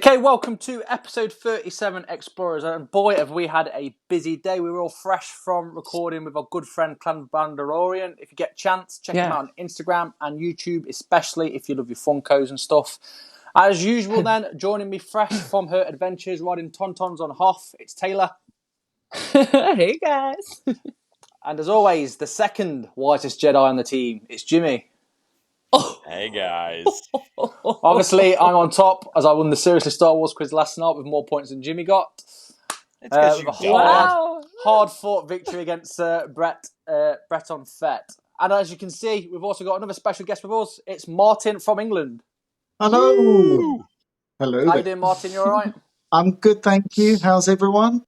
Okay, welcome to episode 37 Explorers, and boy have we had a busy day. We were all fresh from recording with our good friend Clan Bandalorian. If you get a chance, check him out on Instagram and YouTube, especially if you love your Funkos and stuff. As usual then, joining me fresh from her adventures riding Tauntauns on Hoth, it's Taylor. Hey guys. And as always, the second whitest Jedi on the team, it's Jimmy. Hey guys. Obviously, I'm on top as I won the Seriously Star Wars quiz last night with more points than Jimmy got. It's because you hard-fought victory against Brett on Fett. And as you can see, we've also got another special guest with us. It's Martin from England. Hello. Woo! Hello. How you doing, Martin? You all right? I'm good, thank you. How's everyone?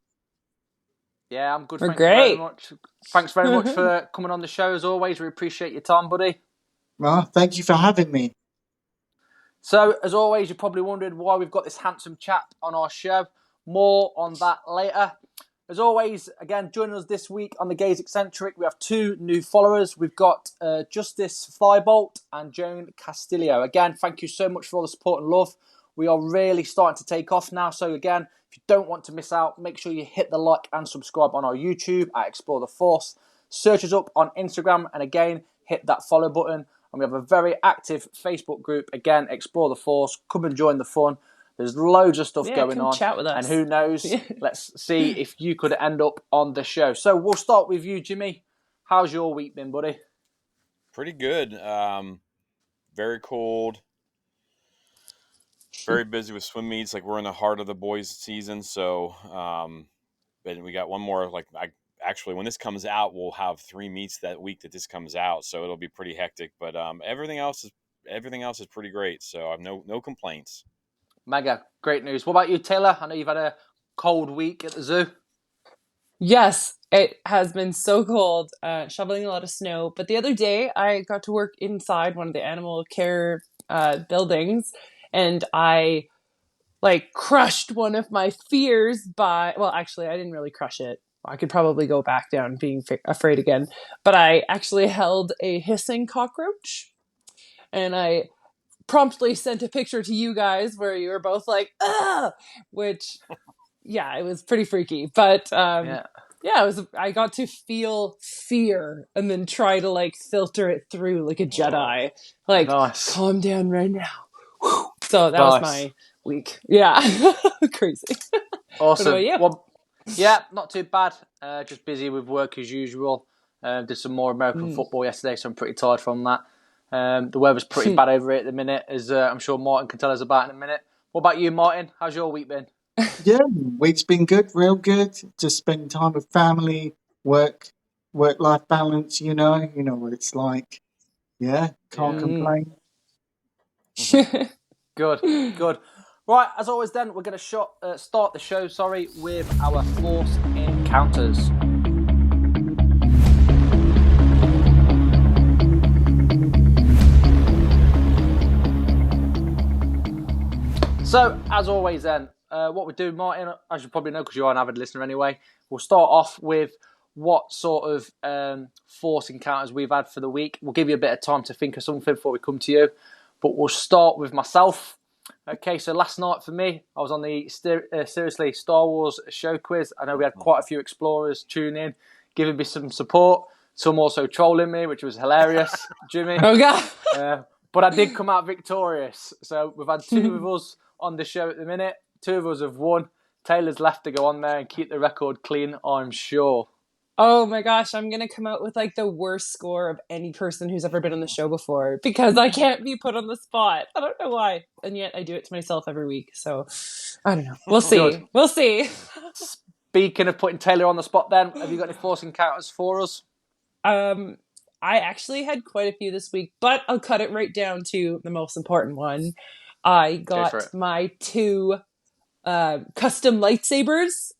Yeah, I'm good. We're Thank you very great. much. Thanks very much for coming on the show as always. We appreciate your time, buddy. Well, thank you for having me. So, as always, you're probably wondering why we've got this handsome chap on our show. More on that later. As always, again, joining us this week on the Gaze Eccentric, we have two new followers. We've got Justice Firebolt and Joan Castillo. Again, thank you so much for all the support and love. We are really starting to take off now. So again, if you don't want to miss out, make sure you hit the like and subscribe on our YouTube at Explore the Force. Search us up on Instagram and again, hit that follow button. And we have a very active Facebook group. Again, Explore the Force. Come and join the fun. There's loads of stuff going on. Chat with us. And who knows? Let's see if you could end up on the show. So we'll start with you, Jimmy. How's your week been, buddy? Pretty good. Very cold. Very busy with swim meets. Like we're in the heart of the boys' season. So, but we got one more. Actually, when this comes out, we'll have 3 meets that week that this comes out. So it'll be pretty hectic. But everything else is pretty great. So I've no complaints. Mega. Great news. What about you, Taylor? I know you've had a cold week at the zoo. Yes, it has been so cold, shoveling a lot of snow. But the other day, I got to work inside one of the animal care buildings, and I crushed one of my fears by, well, actually, I didn't really crush it. I could probably go back down being afraid again. But I actually held a hissing cockroach, and I promptly sent a picture to you guys where you were both like, "Ugh!" Which, yeah, it was pretty freaky. But I got to feel fear and then try to filter it through like a Jedi. Nice. Calm down right now. So that was my week. Yeah, crazy. Awesome. What about you? Well, yeah, not too bad. Just busy with work as usual. Did some more American football yesterday, so I'm pretty tired from that. The weather's pretty bad over here at the minute, as I'm sure Martin can tell us about in a minute. What about you, Martin? How's your week been? Yeah, week's been good, real good. Just spending time with family, work-life balance. You know what it's like. Yeah, can't complain. Good. Right, as always, then we're going to start the show. With our Force encounters. So, as always then, what we do, Martin, as you probably know because you're an avid listener anyway, we'll start off with what sort of Force encounters we've had for the week. We'll give you a bit of time to think of something before we come to you, but we'll start with myself. Okay, so last night for me, I was on the Seriously Star Wars show quiz. I know we had quite a few explorers tune in, giving me some support, some also trolling me, which was hilarious, Jimmy. Oh, God. But I did come out victorious. So we've had 2 of us on the show at the minute. 2 of us have won. Taylor's left to go on there and keep the record clean, I'm sure. Oh my gosh, I'm going to come out with the worst score of any person who's ever been on the show before because I can't be put on the spot. I don't know why. And yet I do it to myself every week. So I don't know. We'll see. Good. We'll see. Speaking of putting Taylor on the spot then, have you got any Force encounters for us? I actually had quite a few this week, but I'll cut it right down to the most important one. I got my 2 custom lightsabers.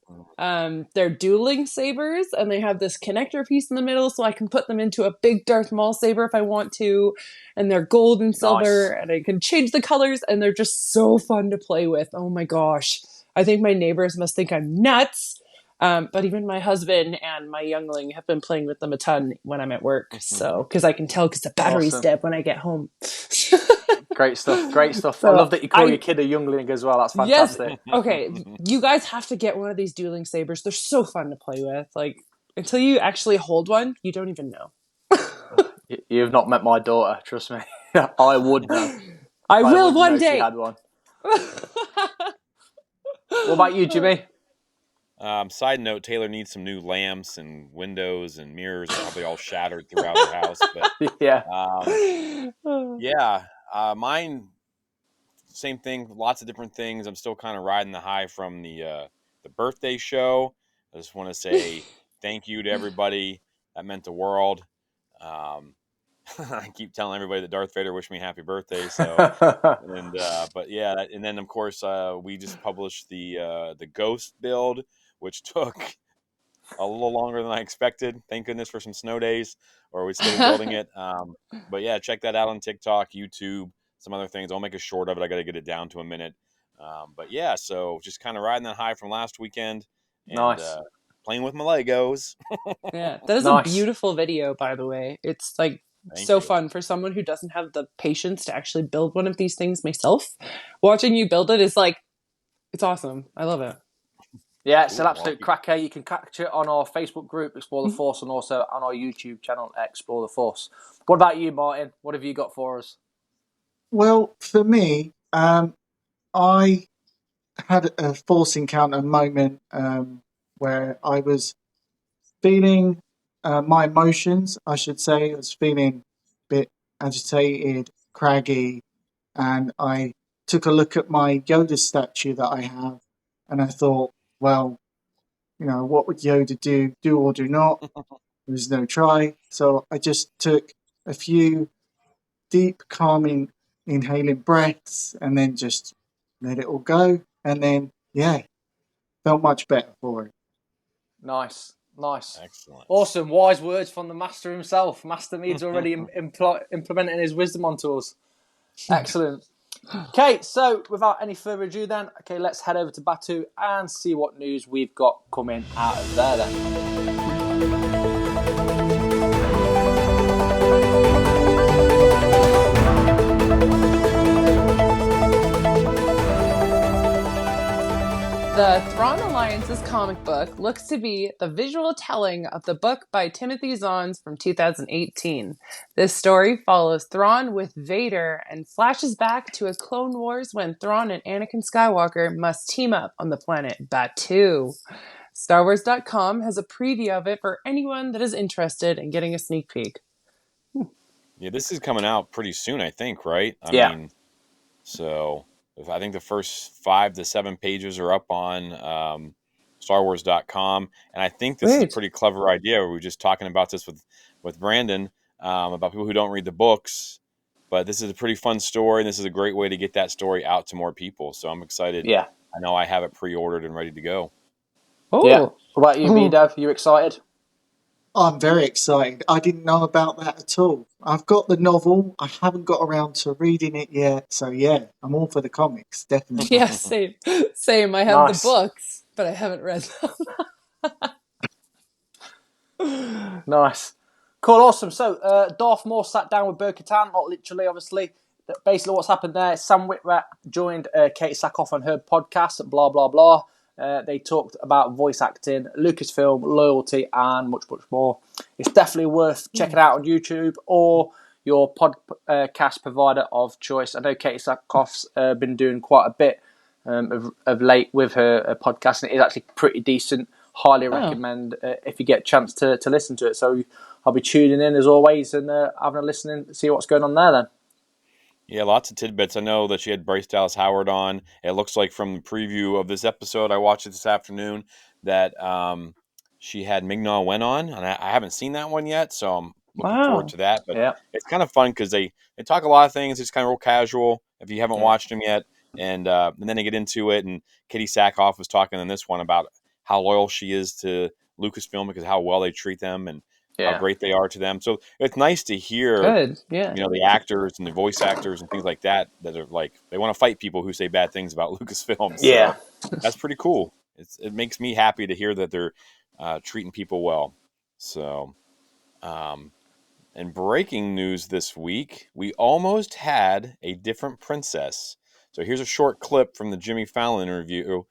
They're dueling sabers, and they have this connector piece in the middle, so I can put them into a big Darth Maul saber if I want to. And they're gold and silver, and I can change the colors, and they're just so fun to play with. Oh my gosh. I think my neighbors must think I'm nuts. But even my husband and my youngling have been playing with them a ton when I'm at work. So, because I can tell because the battery's Awesome. dead when I get home. Great stuff. Great stuff. I So love that you call your kid a youngling as well. That's yes, fantastic. okay. You guys have to get one of these dueling sabers. They're so fun to play with. Like until you actually hold one, you don't even know. You've not met my daughter, trust me. I would know. I will would one know day. she had one. What about you, Jimmy? Side note: Taylor needs some new lamps and windows and mirrors, probably all shattered throughout her house. But Yeah. yeah, mine same thing. Lots of different things. I'm still kind of riding the high from the birthday show. I just want to say thank you to everybody. That meant the world. Um, I keep telling everybody that Darth Vader wished me happy birthday. So, and but yeah, and then of course we just published the Ghost build, which took a little longer than I expected. Thank goodness for some snow days, or we'd still be building it. But yeah, check that out on TikTok, YouTube, some other things. I'll make a short of it. I got to get it down to a minute. But yeah, so just kind of riding that high from last weekend and Nice. playing with my Legos. Yeah, that is a Nice. beautiful video, by the way. It's like Thank so you. fun for someone who doesn't have the patience to actually build one of these things myself. Watching you build it is like, it's awesome. I love it. Yeah, it's Cool. an absolute cracker. You can catch it on our Facebook group, Explore the Force, and also on our YouTube channel, Explore the Force. What about you, Martin? What have you got for us? Well, for me, I had a force encounter moment where I was feeling my emotions, I should say. I was feeling a bit agitated, craggy, and I took a look at my Yoda statue that I have, and I thought, well, what would Yoda do or do not? There was no try. So I just took a few deep, calming, inhaling breaths and then just let it all go. And then, yeah, felt much better for it. Nice. Excellent. Awesome. Wise words from the master himself. Master Mead's already implementing his wisdom onto us. Excellent. Okay, so without any further ado then, let's head over to Batu and see what news we've got coming out of there then. The Thrawn Alliance's comic book looks to be the visual telling of the book by Timothy Zahns from 2018. This story follows Thrawn with Vader and flashes back to a Clone Wars when Thrawn and Anakin Skywalker must team up on the planet Batu. Starwars.com has a preview of it for anyone that is interested in getting a sneak peek. Yeah, this is coming out pretty soon, I think, right? I Yeah. mean, so I think the first 5 to 7 pages are up on StarWars.com, and I think this is a Great. pretty clever idea. We were just talking about this with Brandon about people who don't read the books, but this is a pretty fun story, and this is a great way to get that story out to more people. So I'm excited. Yeah. I know I have it pre-ordered and ready to go. Yeah. Oh, What about you, B-Dev? You excited? I'm very excited. I didn't know about that at all. I've got the novel. I haven't got around to reading it yet. So, yeah, I'm all for the comics, definitely. yeah, same. Same. I have the Nice. books, but I haven't read them. Nice. Cool, awesome. So, Darth Maul sat down with Bo-Katan, not literally, obviously. Basically, what's happened there, Sam Witwer joined Katie Sackhoff on her podcast, blah, blah, blah. They talked about voice acting, Lucasfilm, loyalty, and much, much more. It's definitely worth checking out on YouTube or your podcast provider of choice. I know Katie Sackhoff's been doing quite a bit of late with her podcast, and it is actually pretty decent. Highly recommend if you get a chance to listen to it. So I'll be tuning in as always and having a listen and see what's going on there then. Yeah, lots of tidbits. I know that she had Bryce Dallas Howard on. It looks like from the preview of this episode, I watched it this afternoon, that she had Ming-Na Wen on, and I haven't seen that one yet, so I'm looking forward Wow. to that. But Yeah. it's kind of fun because they talk a lot of things. It's kind of real casual if you haven't watched them yet, and then they get into it. And Kitty Sackhoff was talking in this one about how loyal she is to Lucasfilm because of how well they treat them and how great they are to them. So it's nice to hear Good. Yeah. the actors and the voice actors and things like that are like, they want to fight people who say bad things about Lucasfilm. Yeah. So that's pretty cool. it makes me happy to hear that they're treating people well. So, and breaking news this week, we almost had a different princess. So here's a short clip from the Jimmy Fallon interview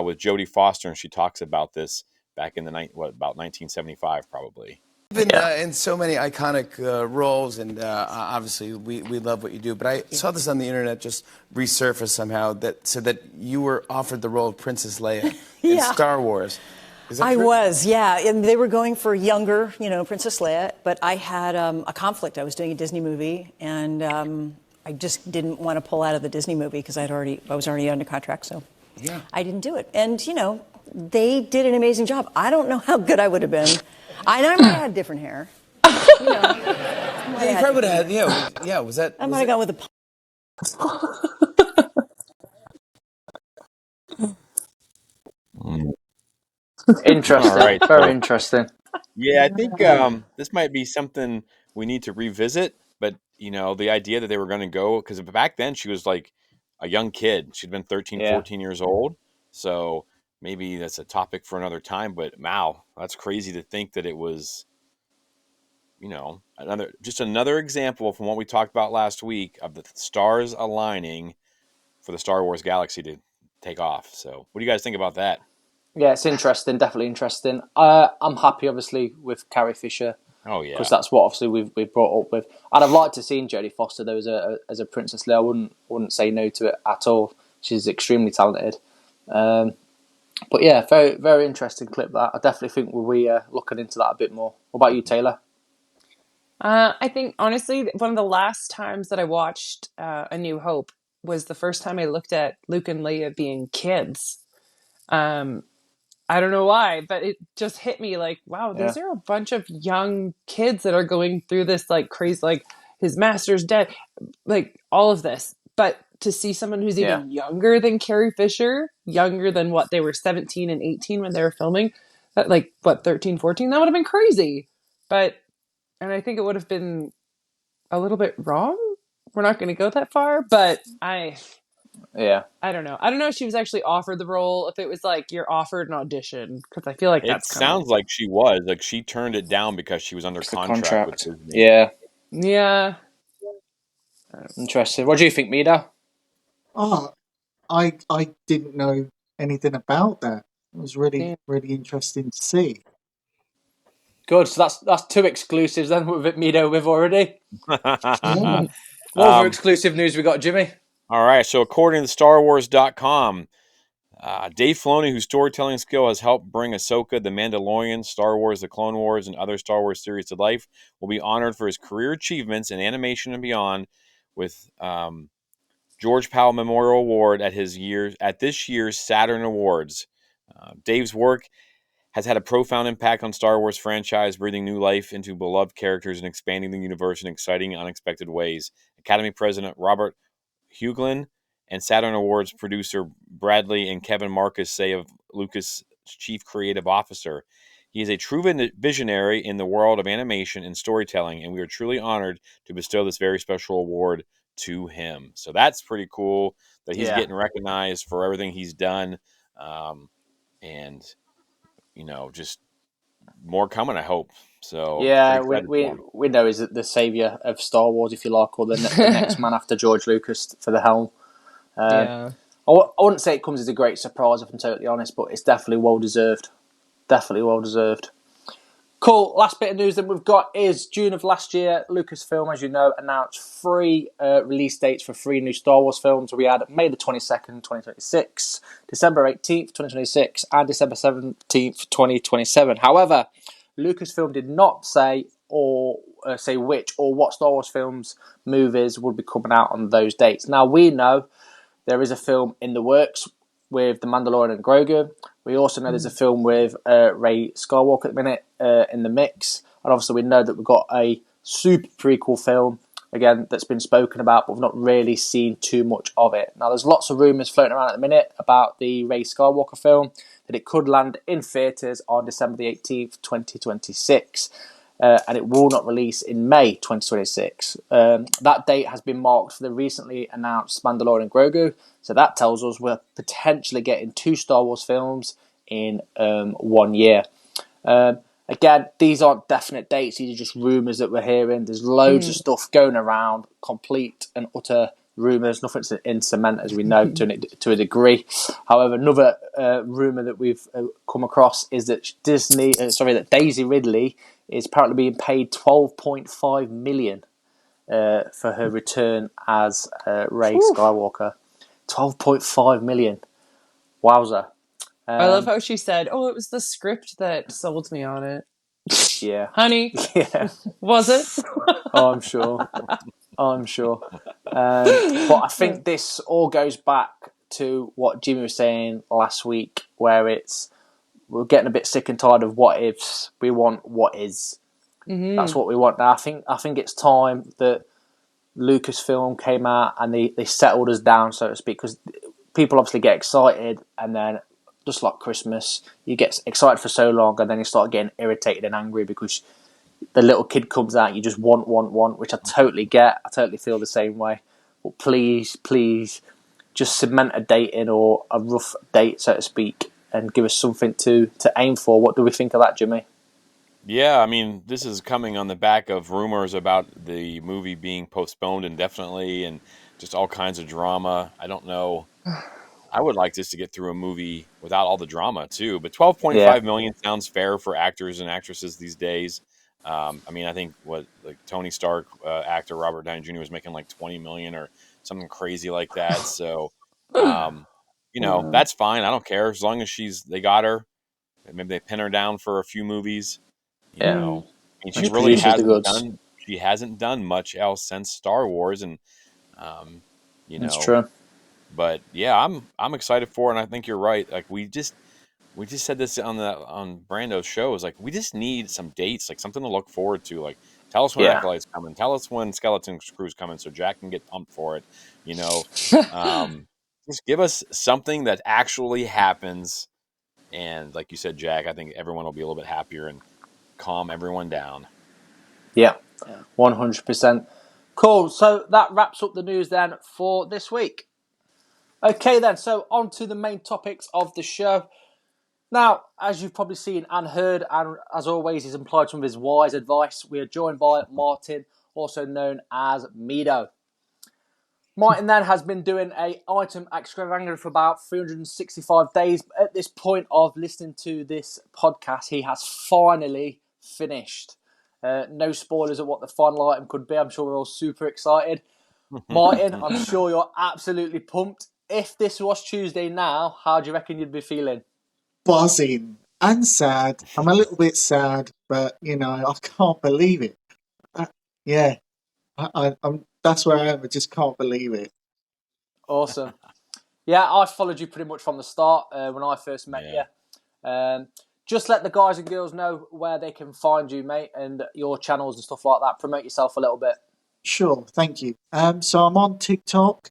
with Jodie Foster, and she talks about this back in about 1975, probably. You've been in so many iconic roles, and obviously we love what you do. But I saw this on the internet just resurface somehow that said that you were offered the role of Princess Leia in Star Wars. Is that true? I was, yeah. And they were going for younger, Princess Leia, but I had a conflict. I was doing a Disney movie, and I just didn't want to pull out of the Disney movie because I was already under contract, so I didn't do it. And, they did an amazing job. I don't know how good I would have been. I might have had different hair. You probably would have had, was that... I might have gone with Interesting. All right, Very so, interesting. yeah, I think this might be something we need to revisit. But, the idea that they were going to go, because back then she was like a young kid. She'd been 13, 14 years old. So maybe that's a topic for another time. But, wow, that's crazy to think that it was, another example from what we talked about last week of the stars aligning for the Star Wars galaxy to take off. So what do you guys think about that? Yeah, it's interesting. Definitely interesting. I'm happy, obviously, with Carrie Fisher. Oh yeah, because that's what obviously we've brought up with. And I'd like to see Jodie Foster though as a Princess Leia. I wouldn't say no to it at all. She's extremely talented. But yeah, very very interesting clip. That I definitely think we'll be looking into that a bit more. What about you, Taylor? I think honestly, one of the last times that I watched A New Hope was the first time I looked at Luke and Leia being kids. I don't know why, but it just hit me like, wow, these are a bunch of young kids that are going through this like crazy, like his master's dead, like all of this. But to see someone who's even younger than Carrie Fisher, younger than what they were 17 and 18 when they were filming, that like what 13, 14, that would have been crazy. And I think it would have been a little bit wrong. We're not going to go that far, but I don't know. I don't know if she was actually offered the role, if it was like you're offered an audition, because I feel like it that's kind of... sounds like she was. Like she turned it down because she was under contract with Disney. Yeah. Interesting. What do you think, Mida? Oh, I didn't know anything about that. It was really interesting to see. Good. So that's two exclusives then with Mido with already. Yeah. What other exclusive news we got, Jimmy? All right. So according to StarWars.com, Dave Filoni, whose storytelling skill has helped bring Ahsoka, The Mandalorian, Star Wars, The Clone Wars, and other Star Wars series to life, will be honored for his career achievements in animation and beyond with George Powell Memorial Award at this year's Saturn Awards. Dave's work has had a profound impact on Star Wars franchise, breathing new life into beloved characters and expanding the universe in exciting, unexpected ways. Academy President Robert Hughlin and Saturn Awards producer Bradley and Kevin Marcus say of Lucas' chief creative officer, he is a true visionary in the world of animation and storytelling, and we are truly honored to bestow this very special award to him. So that's pretty cool that he's getting recognized for everything he's done. And just more coming, I hope. So we know he's the savior of Star Wars, if you like, or the next man after George Lucas for the helm. I wouldn't say it comes as a great surprise, if I'm totally honest, but it's definitely well deserved. Definitely well deserved. Cool. Last bit of news that we've got is June of last year, Lucasfilm, as you know, announced 3 release dates for 3 new Star Wars films. We had May the 22nd, 2026, December 18th, 2026, and December 17th, 2027. However, Lucasfilm did not say which or what Star Wars films movies would be coming out on those dates. Now, we know there is a film in the works with The Mandalorian and Grogu. We also know there's a film with Rey Skywalker at the minute in the mix. And obviously we know that we've got a super prequel film, again, that's been spoken about, but we've not really seen too much of it. Now, there's lots of rumours floating around at the minute about the Rey Skywalker film, that it could land in theatres on December the 18th, 2026. And it will not release in May 2026. That date has been marked for the recently announced Mandalorian and Grogu. So that tells us we're potentially getting 2 Star Wars films in 1 year. Again, these aren't definite dates. These are just rumours that we're hearing. There's loads of stuff going around, complete and utter rumours. Nothing's in cement, as we know, to a degree. However, another rumour that we've come across is that that Daisy Ridley is apparently being paid $12.5 million for her return as Rey Skywalker. $12.5 million. Wowza. I love how she said, "Oh, it was the script that sold me on it." Yeah. Honey, Yeah. was it? Oh, I'm sure. But I think this all goes back to what Jimmy was saying last week, where we're getting a bit sick and tired of what ifs. We want what is. That's what we want now. I think it's time that Lucasfilm came out and they settled us down, so to speak, because people obviously get excited, and then just like Christmas, you get excited for so long, and then you start getting irritated and angry because the little kid comes out, you just want, which I totally get. I totally feel the same way. But please, just cement a date in, or a rough date, so to speak, and give us something to aim for. What do we think of that, Jimmy? Yeah, I mean, this is coming on the back of rumors about the movie being postponed indefinitely and just all kinds of drama. I don't know. I would like this to get through a movie without all the drama too, but Yeah, 12.5 million sounds fair for actors and actresses these days. I mean, I think what like Tony Stark actor Robert Downey Jr. was making like 20 million or something crazy like that. So, um, that's fine. I don't care as long as they got her. Maybe they pin her down for a few movies. yeah. I mean, And she produces the goods. she hasn't done much else since Star Wars, and um, you That's know, true. but yeah, I'm excited for it, and I think you're right. Like we just said this on Brando's show, is like we just need some dates, like something to look forward to. Like tell us when Yeah, Acolyte's coming, tell us when Skeleton Crew's coming, so Jack can get pumped for it. You know, just give us something that actually happens, and like you said, Jack, I think everyone will be a little bit happier and calm everyone down. yeah, 100%. Cool. So that wraps up the news then for this week. Okay, then. So on to the main topics of the show. Now, as you've probably seen and heard, and as always, he's implied some of his wise advice. We are joined by Martin, also known as Mido. Martin then has been doing a item extravaganza for about 365 days. At this point of listening to this podcast, he has finally finished. No spoilers of what the final item could be. I'm sure we're all super excited. Martin, I'm sure you're absolutely pumped. If this was Tuesday now, how do you reckon you'd be feeling? Buzzing and sad. I'm a little bit sad, but I can't believe it. Yeah, I'm. That's where I am. I just can't believe it. Awesome. Yeah, I followed you pretty much from the start when I first met Yeah. you. Just let the guys and girls know where they can find you, mate, and your channels and stuff like that. Promote yourself a little bit. Sure, thank you. So I'm on TikTok,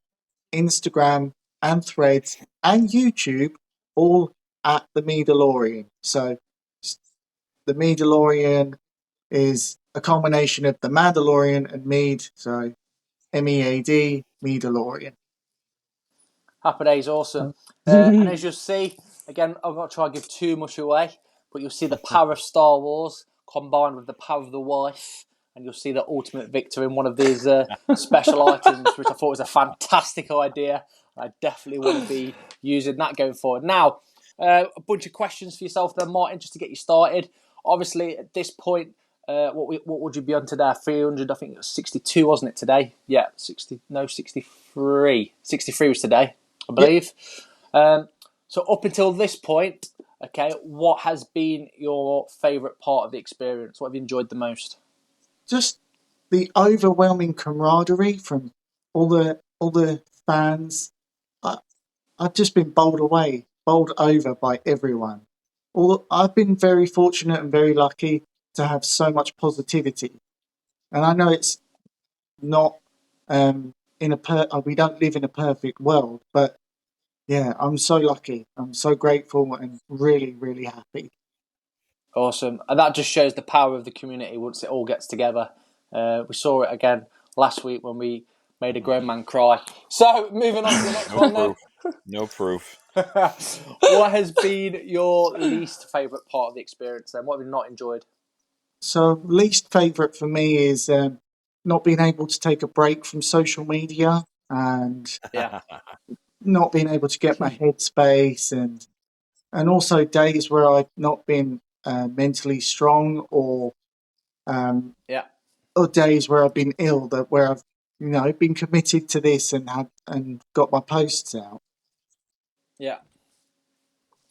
Instagram, and Threads, and YouTube, all at the Meadalorian. So the Meadalorian is a combination of the Mandalorian and Mead, so MEAD, Meadalorian. Happy days, awesome. And as you'll see, again, I'm not trying to give too much away, but you'll see the power of Star Wars combined with the power of the wife, and you'll see the ultimate victor in one of these special items, which I thought was a fantastic idea. I definitely want to be using that going forward. Now, a bunch of questions for yourself there, Martin, just to get you started. Obviously, at this point, what would you be on today? 300, I think it was 62, wasn't it, today? Yeah, 63. 63 was today, I believe. Yep. So up until this point, okay, what has been your favourite part of the experience? What have you enjoyed the most? Just the overwhelming camaraderie from all the fans. I've just been bowled over by everyone. I've been very fortunate and very lucky to have so much positivity, and I know it's not we don't live in a perfect world, but yeah, I'm so lucky. I'm so grateful and really, really happy. Awesome. And that just shows the power of the community once it all gets together. We saw it again last week when we made a grown man cry. So moving on to the next one then. No proof. What has been your least favourite part of the experience then? What have you not enjoyed? So, least favourite for me is not being able to take a break from social media and Yeah, not being able to get my headspace, and also days where I've not been mentally strong, um, yeah, or days where I've been ill, that where I've been committed to this and got my posts out. yeah.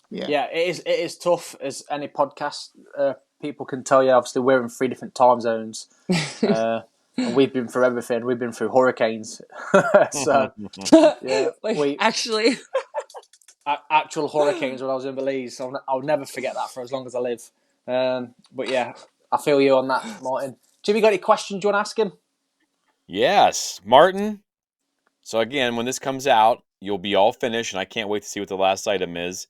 Yeah. Yeah, it is tough, as any podcast people can tell you. Obviously, we're in 3 different time zones. And we've been through everything. We've been through hurricanes. So, yeah, Like, we actually. actual hurricanes when I was in Belize. I'll never forget that for as long as I live. But yeah, I feel you on that, Martin. Jimmy, got any questions you want to ask him? Yes, Martin. So again, when this comes out, you'll be all finished, and I can't wait to see what the last item is.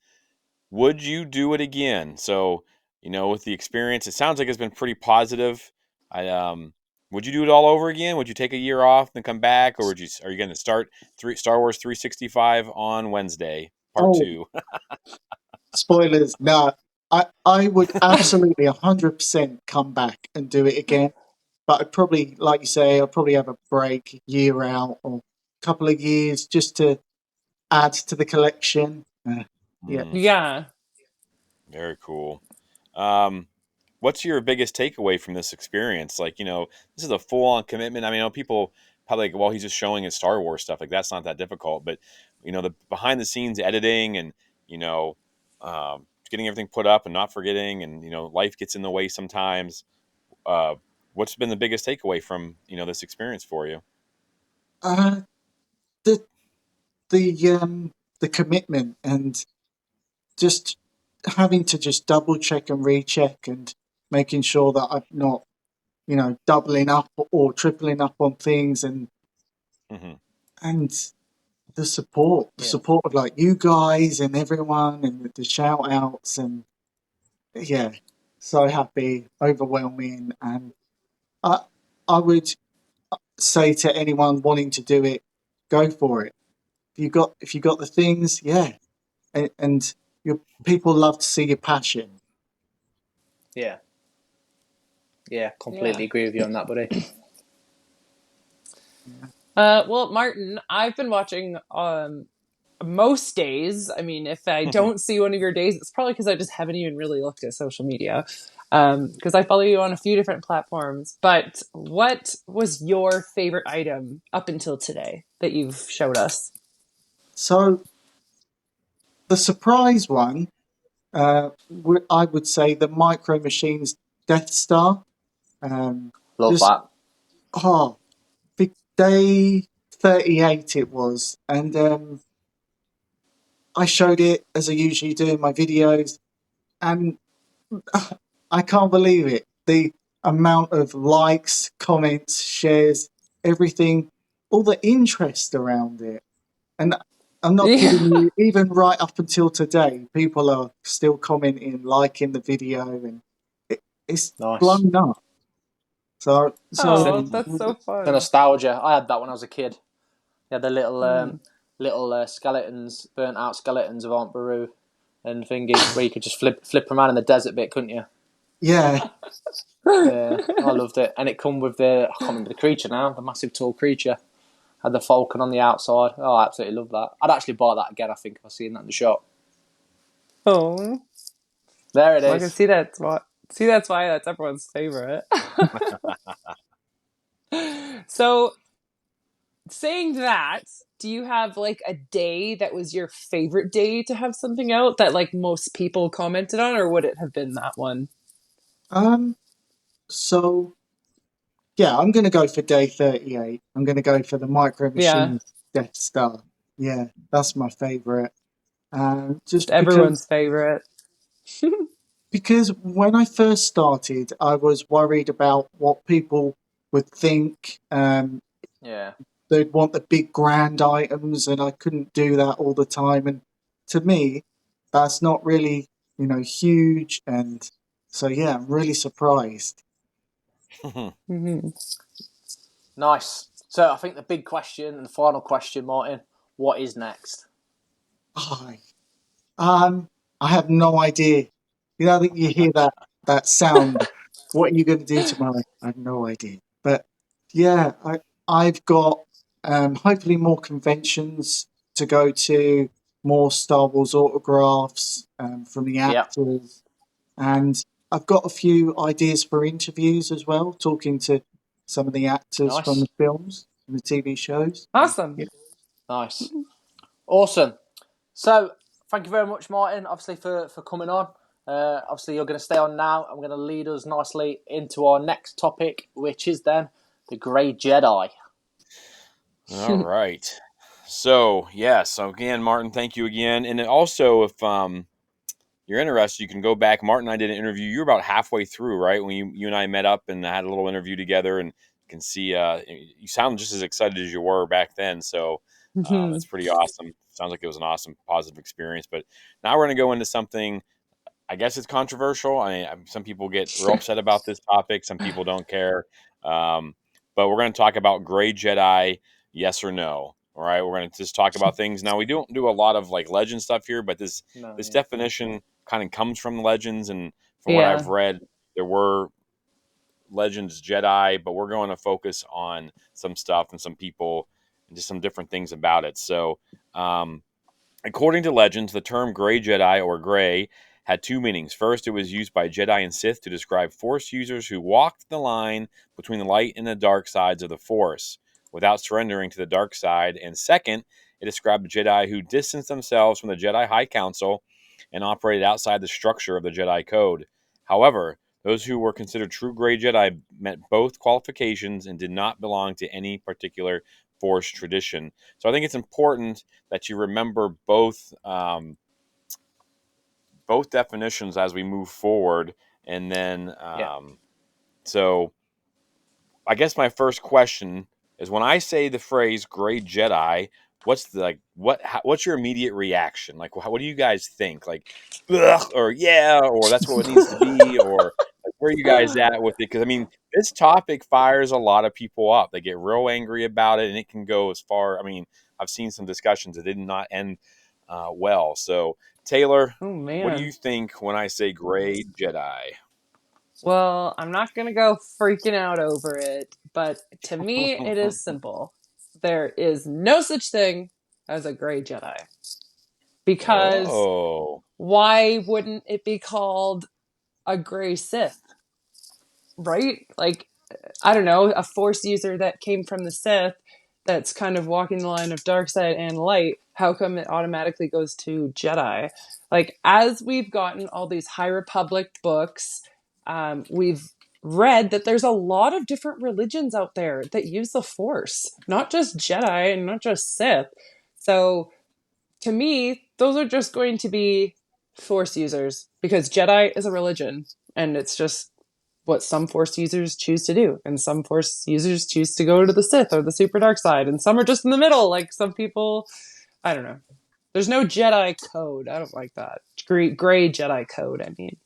Would you do it again? So, with the experience, it sounds like it's been pretty positive. Would you do it all over again? Would you take a year off and come back, or are you going to start Star Wars 365 on Wednesday, part Oh, 2? spoilers! No, I would absolutely 100% come back and do it again. But I'd probably, like you say, I'd probably have a break, year out, or a couple of years just to add to the collection. Yeah. Yeah. Very cool. What's your biggest takeaway from this experience? Like, this is a full-on commitment. I mean, I know people probably like, well, he's just showing his Star Wars stuff. Like, that's not that difficult. But, the behind-the-scenes editing and, getting everything put up and not forgetting, and, life gets in the way sometimes. What's been the biggest takeaway from, this experience for you? Uh, the the commitment, and just having to just double check and recheck, and making sure that I'm not, doubling up or tripling up on things, Hmm. and the Yeah, support of like you guys and everyone, and the shout outs, and yeah, so happy, overwhelming, and I I would say to anyone wanting to do it, go for it. If you got the things, yeah, and your people love to see your passion. yeah, yeah. Yeah. Completely agree with you on that, buddy. Yeah. Well, Martin, I've been watching most days. I mean, if I don't see one of your days, it's probably because I just haven't even really looked at social media. Because I follow you on a few different platforms. But what was your favorite item up until today that you've showed us? So the surprise one, I would say the Micro Machines Death Star. Um, Love just that. oh, day 38 it was, and I showed it as I usually do in my videos, and I can't believe it. The amount of likes, comments, shares, everything, all the interest around it. And I'm not kidding Yeah. you, even right up until today, people are still commenting, liking the video, and it's Nice. blown up. So Oh, that's so The fun. nostalgia. I had that when I was a kid. You had the Mm. little skeletons, burnt out skeletons of Aunt Beru and thingy, where you could just flip them around in the desert bit, couldn't you? yeah, Yeah, I loved it. And it come with I can't remember the creature now, the massive tall creature. Had the falcon on the outside. Oh, I absolutely love that. I'd actually buy that again, I think, if I seen that in the shop. Oh, There it well, I can is. see that's why that's everyone's favorite. So, saying that, do you have like a day that was your favorite day to have something out that like most people commented on, or would it have been that one? um, so yeah, I'm going to go for day 38. I'm going to go for the Micro Yeah, Machines Death Star. Yeah, that's my favorite. just Just everyone's favorite. because when I first started, I was worried about what people would think. Yeah, They'd want the big grand items, and I couldn't do that all the time. And to me, that's not really, huge. And so, yeah, I'm really surprised. Hmm. nice. So I think the big question and the final question, Martin, what is next? I, I have no idea. You know, that you hear that sound. What are you going to do tomorrow? I have no idea. But yeah, I've got hopefully more conventions to go to, more Star Wars autographs from the Yeah. actors, and I've got a few ideas for interviews as well, talking to some of the actors from Nice. the films and the TV shows. Awesome. Yeah. Nice. Awesome. So, thank you very much, Martin, obviously, for coming on. Obviously, you're going to stay on now. I'm going to lead us nicely into our next topic, which is then the Grey Jedi. All right. So again, Martin, thank you again. And then also, if you're interested, you can go back. Martin and I did an interview. You were about halfway through, right, when you and I met up and had a little interview together. And you can see you sound just as excited as you were back then. So that's pretty awesome. Sounds like it was an awesome, positive experience. But now we're going to go into something. I guess it's controversial. Some people get real upset about this topic. Some people don't care. Um, but we're going to talk about Grey Jedi, yes or no. All right, we're going to just talk about things. Now we don't do a lot of like legend stuff here, but this No, this yeah. definition kind of comes from legends, and from what Yeah. I've read, there were legends Jedi, but we're going to focus on some stuff and some people and just some different things about it. So. According to legends, the term Grey Jedi or Grey had two meanings. First, it was used by Jedi and Sith to describe Force users who walked the line between the light and the dark sides of the Force without surrendering to the dark side. And second, it described the Jedi who distanced themselves from the Jedi High Council and operated outside the structure of the Jedi Code. However, those who were considered true Grey Jedi met both qualifications and did not belong to any particular Force tradition. So I think it's important that you remember both definitions as we move forward, and then Yeah. so I guess my first question is, when I say the phrase "Grey Jedi," what's your immediate reaction? Like, what do you guys think? Like, ugh, or yeah, or that's what it needs to be, or like, where are you guys at with it? Because I mean, this topic fires a lot of people up. They get real angry about it, and it can go as far. I mean, I've seen some discussions that did not end well. So, Taylor, Oh what do man. you think when I say Grey Jedi? Well, I'm not going to go freaking out over it, but to me, it is simple. There is no such thing as a gray Jedi. Because Oh. why wouldn't it be called a gray Sith? Right? Like, I don't know, a Force user that came from the Sith that's kind of walking the line of dark side and light, how come it automatically goes to Jedi? Like, as we've gotten all these High Republic books, we've read that there's a lot of different religions out there that use the Force, not just Jedi and not just Sith. So, to me, those are just going to be Force users because Jedi is a religion and it's just what some Force users choose to do. And some Force users choose to go to the Sith or the super dark side. And some are just in the middle. Like some people, I don't know. There's no Jedi code. I don't like that. Gray Jedi code, I mean.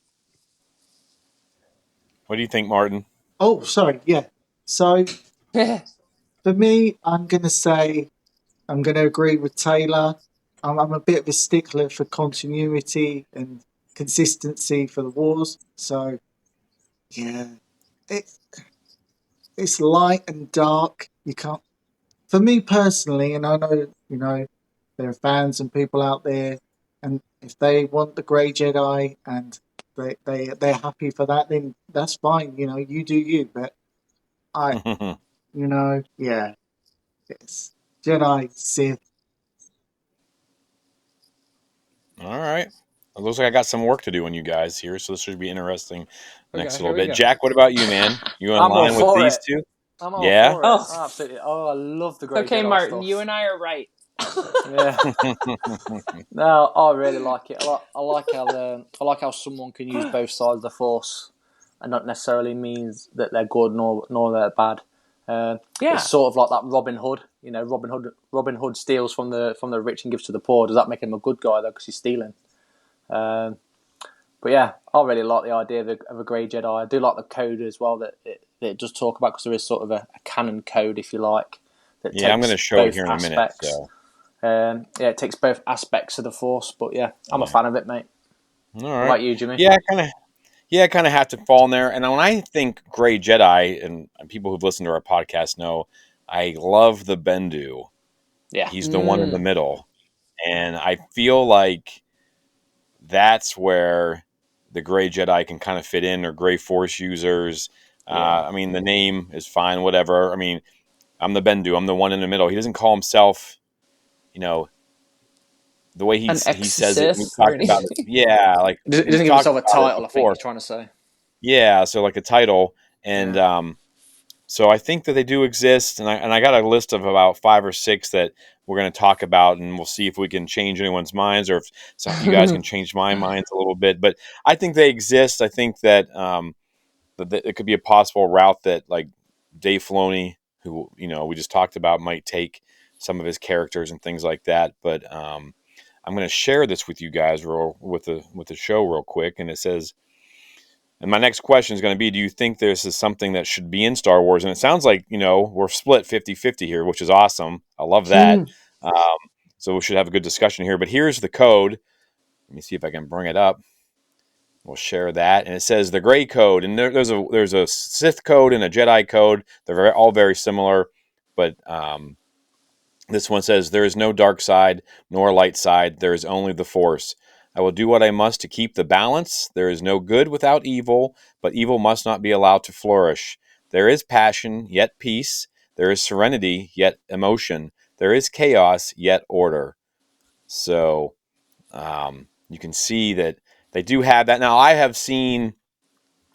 What do you think, Martin? Oh, sorry. Yeah. So for me, I'm going to agree with Taylor. I'm a bit of a stickler for continuity and consistency for the wars. So yeah, it, it's light and dark. You can't. For me personally, and I know there are fans and people out there, and if they want the Grey Jedi and they're happy for that, then that's fine. You do you. But I, yeah, it's Jedi, Sith. All right. It looks like I got some work to do on you guys here, so this should be interesting next Okay, little here we bit. go. Jack, what about you, man? You in I'm all line with for these it. two? I'm all Yeah. for it. Oh, Oh, absolutely. Oh, I love the Grey okay, Jedi Martin, you stuff. and I are right. Yeah. No, I really like it. I like how someone can use both sides of the Force, and not necessarily means that they're good nor they're bad. Yeah. It's sort of like that Robin Hood. Robin Hood steals from the rich and gives to the poor. Does that make him a good guy though? Because he's stealing. But yeah, I really like the idea of a Grey Jedi. I do like the code as well that it does talk about, because there is sort of a canon code, if you like, that Yeah, I'm going takes to show it both here in a minute. aspects. So It takes both aspects of the Force. But yeah, I'm a fan of it, mate. All What right. about you, Jimmy? Yeah, I kind of have to fall in there. And when I think Grey Jedi, and people who've listened to our podcast know, I love the Bendu. Yeah. He's the one in the middle, and I feel like that's where the Grey Jedi can kind of fit in, or Grey Force users. Yeah. I mean, the name is fine, whatever. I mean, I'm the Bendu. I'm the one in the middle. He doesn't call himself, you know, the way An he says it. We ex-Sith or talked about anything. it. Yeah, like He doesn't we've give talked himself a about it title, I think before. he's trying to say. Yeah, so like a title, and Yeah. so I think that they do exist, and I got a list of about 5 or 6 that we're going to talk about, and we'll see if we can change anyone's minds, or if you guys can change my minds a little bit. But I think they exist. I think that that it could be a possible route that, like, Dave Filoni, who we just talked about, might take some of his characters and things like that. But I'm going to share this with you guys with the show real quick, and it says. And my next question is going to be, do you think this is something that should be in Star Wars? And it sounds like, we're split 50-50 here, which is awesome. I love that. Um, so we should have a good discussion here. But here's the code. Let me see if I can bring it up. We'll share that. And it says the gray code. And there's a Sith code and a Jedi code. They're all very similar. But this one says, there is no dark side nor light side. There is only the Force. I will do what I must to keep the balance. There is no good without evil, but evil must not be allowed to flourish. There is passion, yet peace. There is serenity, yet emotion. There is chaos, yet order. So you can see that they do have that. Now, I have seen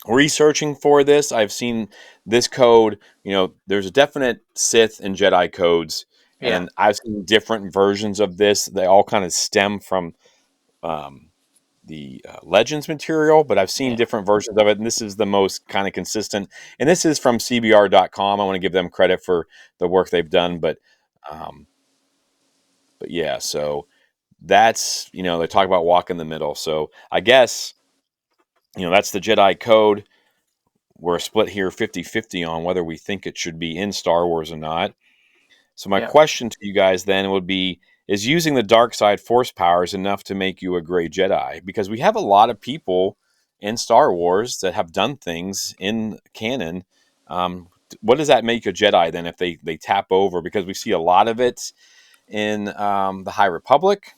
researching for this, I've seen this code. There's a definite Sith and Jedi codes, Yeah. and I've seen different versions of this. They all kind of stem from the Legends material, but I've seen Yeah. different versions of it, and this is the most kind of consistent. And this is from CBR.com. I want to give them credit for the work they've done, um, but yeah, so that's they talk about walking the middle. So I guess that's the Jedi code. We're split here 50-50 on whether we think it should be in Star Wars or not. So my Yeah. question to you guys then would be, is using the dark side force powers enough to make you a Grey Jedi? Because we have a lot of people in Star Wars that have done things in canon. What does that make a Jedi then if they tap over? Because we see a lot of it in the High Republic.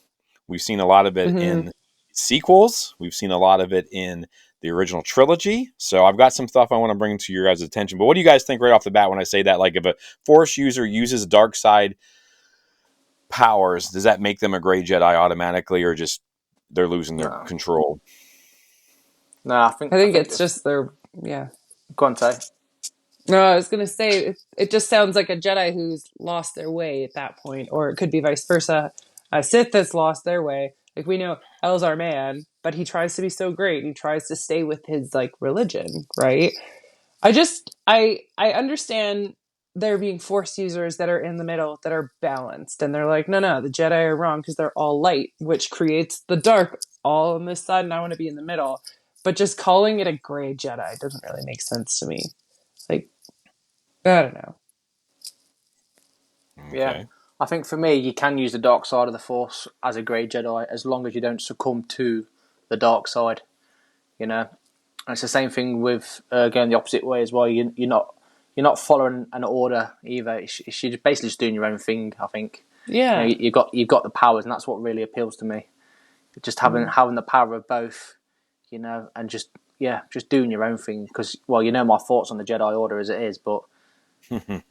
We've seen a lot of it in sequels. We've seen a lot of it in the original trilogy. So I've got some stuff I want to bring to your guys' attention. But what do you guys think right off the bat when I say that? Like, if a Force user uses dark side powers, does that make them a Grey Jedi automatically, or just they're losing their No. control? No, I think it's just their, yeah. Go on, Tay. No, I was going to say, it just sounds like a Jedi who's lost their way at that point, or it could be vice versa. A Sith that's lost their way. Like, we know El's our man, but he tries to be so great. He tries to stay with his, like, religion, right? I understand there being Force users that are in the middle, that are balanced, and they're like, no, the Jedi are wrong because they're all light, which creates the dark all on this side, and I want to be in the middle. But just calling it a Grey Jedi doesn't really make sense to me. Like, I don't know. Yeah. Okay. I think for me, you can use the dark side of the Force as a Grey Jedi as long as you don't succumb to the dark side. And it's the same thing with going the opposite way as well. You're not following an order either. You're basically just doing your own thing. I think. Yeah. You've got the powers, and that's what really appeals to me. Just having the power of both, and just doing your own thing. Because my thoughts on the Jedi Order as it is, but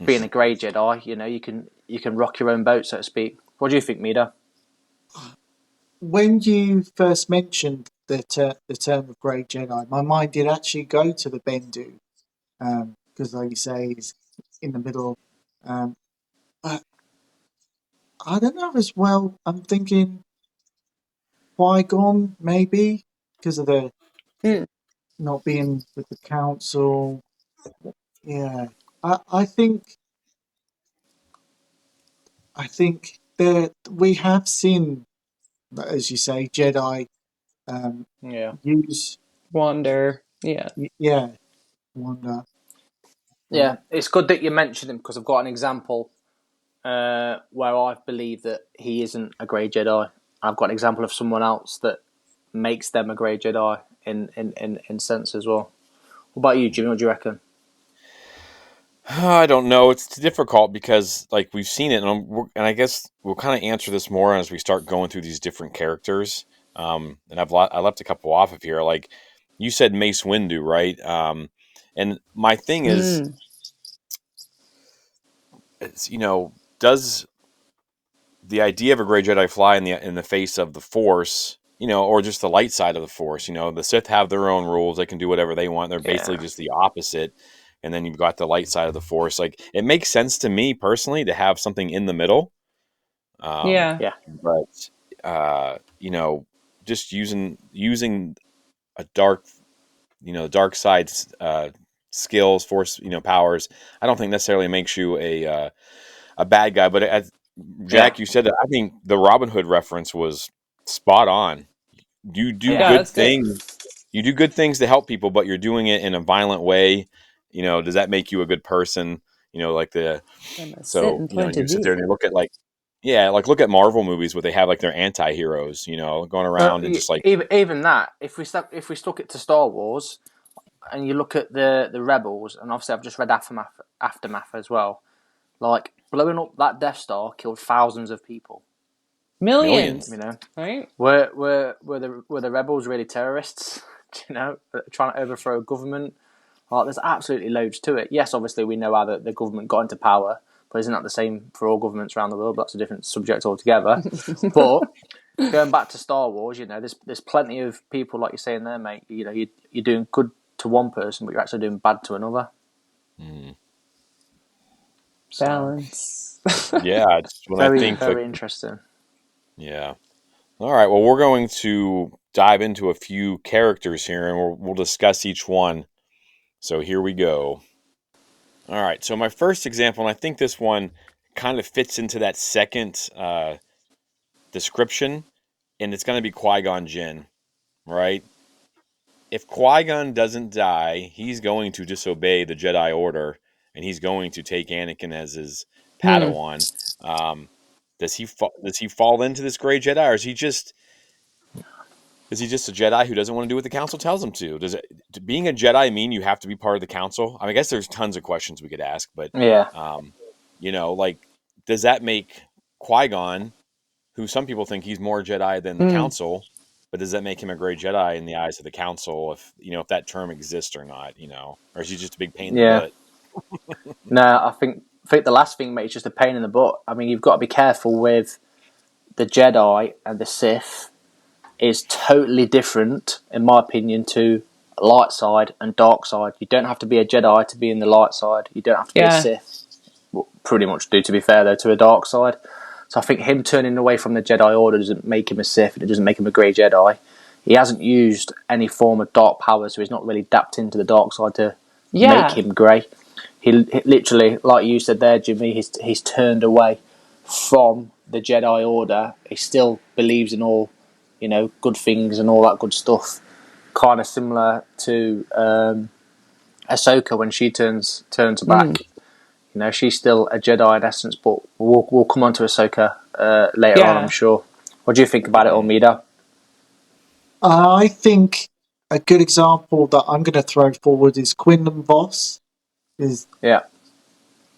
being a Grey Jedi, you can rock your own boat, so to speak. What do you think, Mida? When you first mentioned the term of Grey Jedi, my mind did actually go to the Bendu, because, like you say, he's in the middle. But I don't know as well. I'm thinking Qui-Gon, maybe, because of the Hmm. not being with the council. Yeah, I think that we have seen, as you say, Jedi Yeah. use. Wander. Yeah. Yeah, wonder. Yeah, it's good that you mentioned him because I've got an example where I believe that he isn't a Grey Jedi. I've got an example of someone else that makes them a Grey Jedi in sense as well. What about you, Jimmy? What do you reckon? I don't know. It's difficult because like we've seen it, and I guess we'll kind of answer this more as we start going through these different characters. And I left a couple off of here. Like you said, Mace Windu, right? And my thing is, it's, does the idea of a Grey Jedi fly in the face of the Force? Or just the light side of the Force. The Sith have their own rules; they can do whatever they want. They're basically just the opposite. And then you've got the light side of the Force. Like it makes sense to me personally to have something in the middle. Yeah. Yeah. But just using a dark side skills, Force, powers. I don't think necessarily makes you a bad guy. But as Jack, you said that. I think the Robin Hood reference was spot on. You do Yeah, good that's good. things. You do good things to help people, but you're doing it in a violent way. Does that make you a good person? Like I'm gonna sit so and point you to sit there and you. you look at look at Marvel movies where they have like their anti-heroes, going around and just like Even that, if we stuck it to Star Wars, and you look at the rebels, and obviously I've just read Aftermath as well. Like blowing up that Death Star killed thousands of people. Millions, millions. right? Were the rebels really terrorists? Trying to overthrow a government. Like, there's absolutely loads to it. Yes, obviously we know how the government got into power, but isn't that the same for all governments around the world? But that's a different subject altogether. But going back to Star Wars, there's plenty of people like you're saying there, mate. You're doing good to one person, but you're actually doing bad to another. So, Balance. Yeah, it's when I very think very interesting. yeah. All right, well, we're going to dive into a few characters here, and we'll discuss each one. So here we go. All right, so my first example, and I think this one kind of fits into that second description, and it's going to be Qui-Gon Jinn, right? If Qui-Gon doesn't die, he's going to disobey the Jedi Order, and he's going to take Anakin as his Padawan. Does he fall into this Grey Jedi, or is he just a Jedi who doesn't want to do what the Council tells him to? Being a Jedi mean you have to be part of the Council? I guess there's tons of questions we could ask, but Yeah, like, does that make Qui-Gon, who some people think he's more Jedi than the Council, but does that make him a Grey Jedi in the eyes of the Council? If that term exists or not, or is he just a big pain in the yeah. butt? No, I think the last thing, mate, is just a pain in the butt. I mean, you've got to be careful with the Jedi and the Sith. Is totally different, in my opinion, to light side and dark side. You don't have to be a Jedi to be in the light side. You don't have to be a Yeah. Sith. Well, pretty much do, to be fair, though, to a dark side. So I think him turning away from the Jedi Order doesn't make him a Sith, and it doesn't make him a Grey Jedi. He hasn't used any form of dark power, so he's not really dapped into the dark side to make Yeah. him grey. He literally, like you said there, Jimmy, he's turned away from the Jedi Order. He still believes in all, good things and all that good stuff. Kind of similar to Ahsoka when she turns back. She's still a Jedi in essence, but we'll come on to Ahsoka later on, I'm Yeah. sure. What do you think about it, Almeida? I think a good example that I'm going to throw forward is Quinlan Voss. Is Yeah.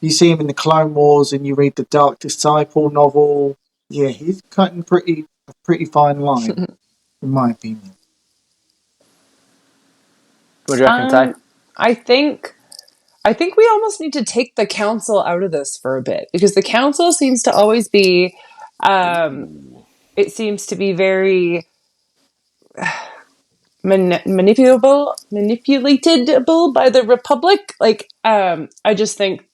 you see him in the Clone Wars and you read the Dark Disciple novel. Yeah, he's cutting a pretty fine line, in my opinion. What do you reckon, Tay? I think we almost need to take the council out of this for a bit, because the council seems to always be Ooh. it seems to be very manipulatable by the Republic. Like, I just think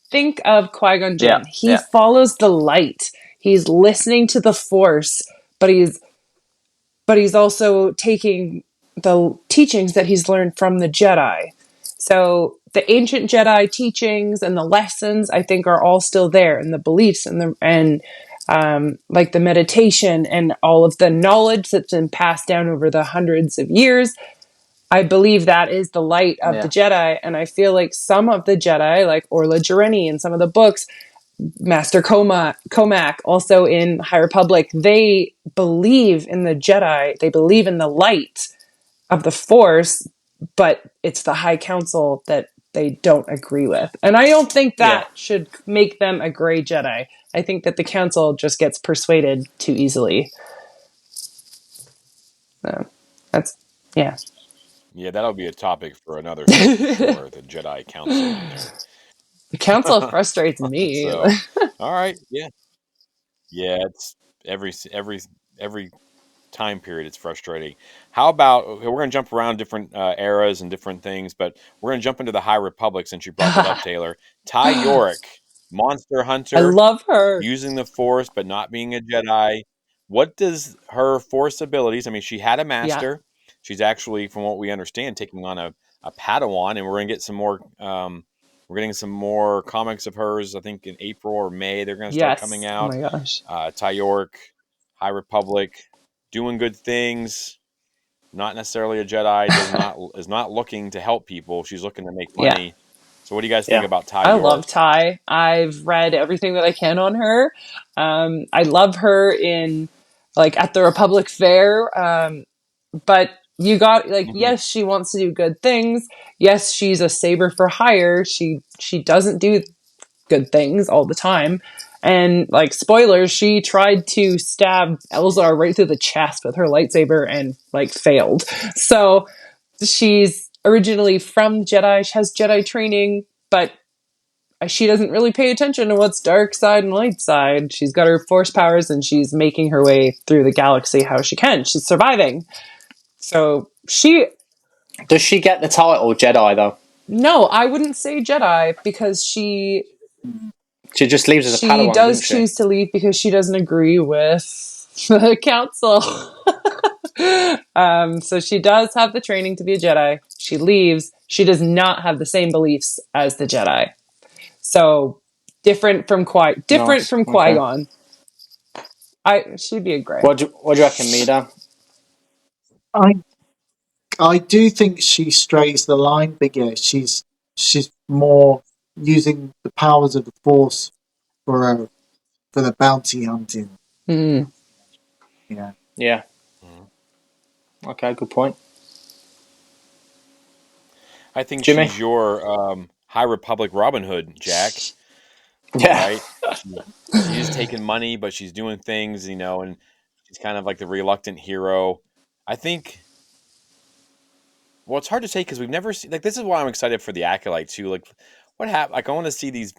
of Qui-Gon Yeah, Jinn. He yeah, follows the light. He's listening to the Force, but he's also taking the teachings that he's learned from the Jedi. So the ancient Jedi teachings and the lessons, I think, are all still there, and the beliefs and like the meditation and all of the knowledge that's been passed down over the hundreds of years. I believe that is the light of the yeah. Jedi, and I feel like some of the Jedi, like Orla Jareni in some of the books, Master Comac, also in High Republic, they believe in the Jedi. They believe in the light of the Force, but it's the High Council that they don't agree with. And I don't think that should make them a Grey Jedi. I think that the Council just gets persuaded too easily. So that's, yeah. Yeah, that'll be a topic for another show for sure. The Jedi Council and their. The Council frustrates me. So, all right, yeah, yeah. It's every time period. It's frustrating. How about okay, we're going to jump around different eras and different things, but we're going to jump into the High Republic since you brought that up, Taylor. Ty Yorick, Monster I Hunter, love her. using the Force but not being a Jedi. What does her Force abilities? I mean, she had a Yeah. master. She's actually, from what we understand, taking on a Padawan, and we're going to get some more. We're getting some more comics of hers. I think in April or May they're going to start coming Yes. Oh out. my gosh. Ty York, High Republic, doing good things. Not necessarily a Jedi. Is not looking to help people. She's looking to make Yeah. money. So, what do you guys think Yeah. about Ty I York? love Ty. I've read everything that I can on her. I love her in like at the Republic Fair. But you got like, Mm-hmm. yes, she wants to do good things. Yes, she's a saber for hire. She doesn't do good things all the time. And like spoilers, she tried to stab Elzar right through the chest with her lightsaber and like failed. So she's originally from Jedi. She has Jedi training, but she doesn't really pay attention to what's dark side and light side. She's got her force powers and she's making her way through the galaxy how she can. She's surviving. So Does she get the title Jedi though? no, I wouldn't say Jedi because She just leaves as a she Padawan, does doesn't she? choose to leave because she doesn't agree with the council. So she does have the training to be a Jedi. She leaves. She does not have the same beliefs as the Jedi. So different from Nice. Okay. Qui-Gon. She'd be a Grey. What do you reckon, Mida? I I do think she strays the line, but yeah, she's more using the powers of the Force for the bounty hunting. Mm. Yeah. Yeah. Okay, good point. I think Jimmy? she's your High Republic Robin Hood, Jack. Yeah. Right? She's taking money, but she's doing things, and she's kind of like the reluctant hero. I think. Well, it's hard to say because we've never seen. Like, this is why I'm excited for the Acolyte too. Like, what happened? Like, I want to see these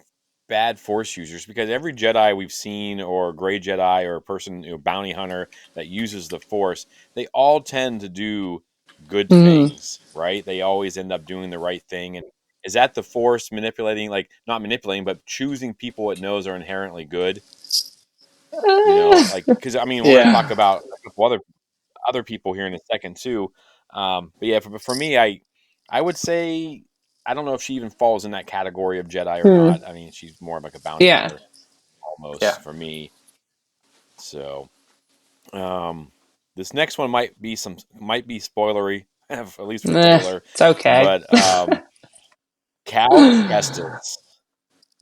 bad Force users because every Jedi we've seen, or Grey Jedi, or a person, bounty hunter that uses the Force, they all tend to do good Mm. things, right? They always end up doing the right thing. And is that the Force manipulating, like not manipulating, but choosing people it knows are inherently good? Like because I mean, we're going to talk Yeah. about a couple other people here in a second too. But yeah, for me, I would say I don't know if she even falls in that category of Jedi or Hmm. not. I mean, she's more of like a bounty Yeah. hunter Yeah. almost for me. So this next one might be spoilery, at least for Taylor. It's okay. But Cal Kestis,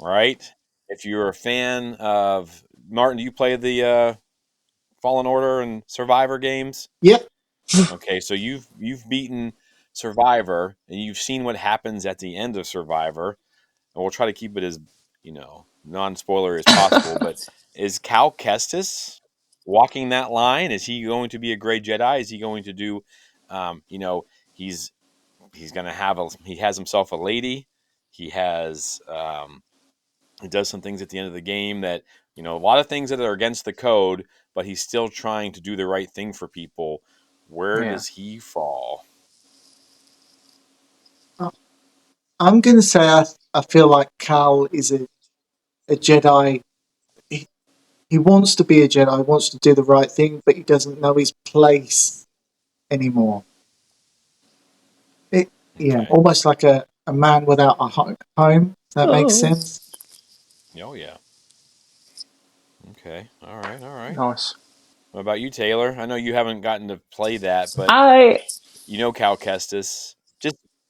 right? If you're a fan of Martin, do you play the Fallen Order and Survivor games? Yep. Okay, so you've beaten Survivor and you've seen what happens at the end of Survivor, and we'll try to keep it as non-spoiler as possible. But is Cal Kestis walking that line? Is he going to be a Grey Jedi? Is he going to do, he's going to have he has himself a lady. He has he does some things at the end of the game that a lot of things that are against the code, but he's still trying to do the right thing for people. Where Yeah. does he fall? I'm going to say I feel like Cal is a Jedi. He wants to be a Jedi, wants to do the right thing, but he doesn't know his place anymore. Yeah, Okay. almost like a man without a home. If that makes Oh. sense. Oh yeah. Okay. All right. All right. Nice. What about you, Taylor? I know you haven't gotten to play that, but I Cal Kestis.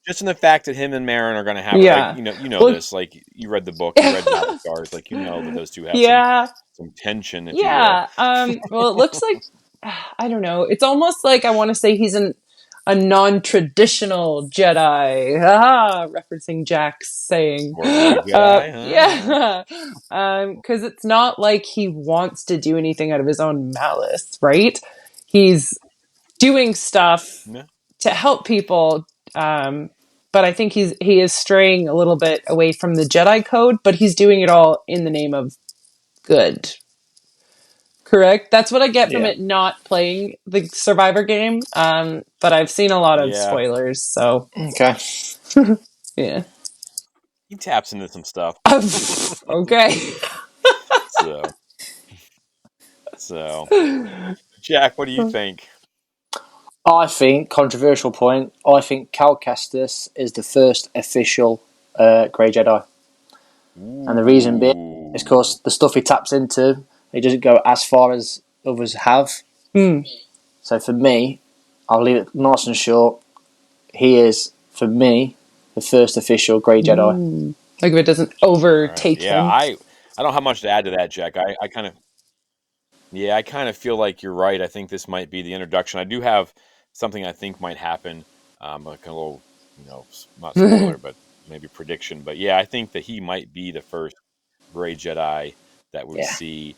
just in the fact that him and Marin are going to have like Yeah. you know Well, this, like you read the book, you read Battle Scars, like you know that those two have yeah. some tension, if you will. Yeah. Well, it looks like I don't know. It's almost like I want to say he's a non-traditional Jedi. Referencing Jack's saying. Or Grey Jedi, huh? Yeah. Because it's not like he wants to do anything out of his own malice, right? He's doing stuff Yeah. to help people. But I think he is straying a little bit away from the Jedi code, but he's doing it all in the name of good. Correct. That's what I get from Yeah. it not playing the Survivor game. But I've seen a lot of Yeah. spoilers, so Okay. yeah. He taps into some stuff. Okay. So, Jack, what do you think? I think, controversial point, I think Cal Kestis is the first official Grey Jedi. And the reason being is Ooh. because the stuff he taps into, he doesn't go as far as others have. So for me, I'll leave it nice and short. He is, for me, the first official Grey Jedi. Like if it doesn't All right. overtake Yeah, him. I don't have much to add to that, Jack. I kind of I kind of feel like you're right. I think this might be the introduction. I do have something I think might happen, like a little, not spoiler, but maybe prediction. But yeah, I think that he might be the first Gray Jedi that we Yeah. see.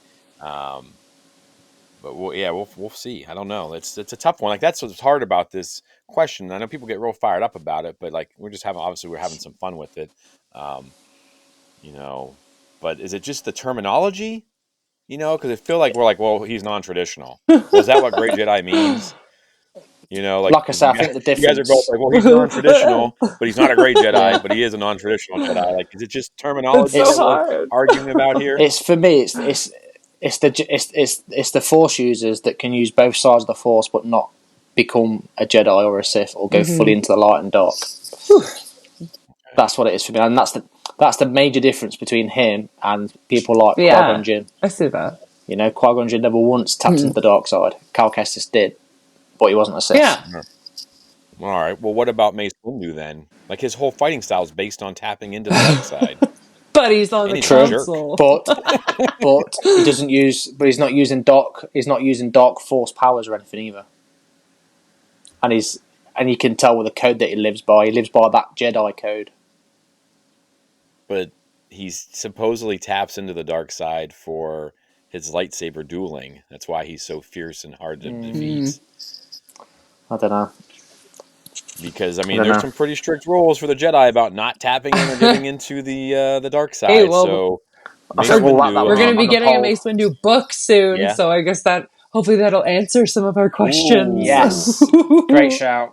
But we'll see. I don't know. It's a tough one. Like that's what's hard about this question. I know people get real fired up about it, but like we're having some fun with it. Um, you know, but is it just the terminology? Because I feel like we're like, well, he's non-traditional. Well, is that what Great Jedi means? Like Like I 'cause said, I think the you guys are both difference. like, well, he's non-traditional, but he's not a Great Jedi, but he is a non-traditional Jedi. Like, is it just It's terminology so that It's we're hard. arguing about here? it's for me. It's the Force users that can use both sides of the Force, but not become a Jedi or a Sith or go fully into the light and dark. That's what it is for me, and that's the major difference between him and people like Qui-Gon Yeah. Jinn. I see that. Qui-Gon Jinn never once tapped into the dark side. Cal Kestis did, but he wasn't a Sith. Yeah. All right. Well, what about Mace Windu then? Like his whole fighting style is based on tapping into the dark side, But he's on and the he's a True, jerk. council. but he doesn't use. But he's not using dark. He's not using dark Force powers or anything either. And you can tell with the code that he lives by. He lives by that Jedi code. But he supposedly taps into the dark side for his lightsaber dueling. That's why he's so fierce and hard to defeat. I don't know. Because I I mean, don't there's know. some pretty strict rules for the Jedi about not tapping in or giving into the dark Hey, side. well, So I Mace think we'll wrap that we're one going to Windu, be on the getting a poll. Mace Windu book soon, yeah. so I guess that hopefully that'll answer some of our questions. Ooh, Yes, great shout.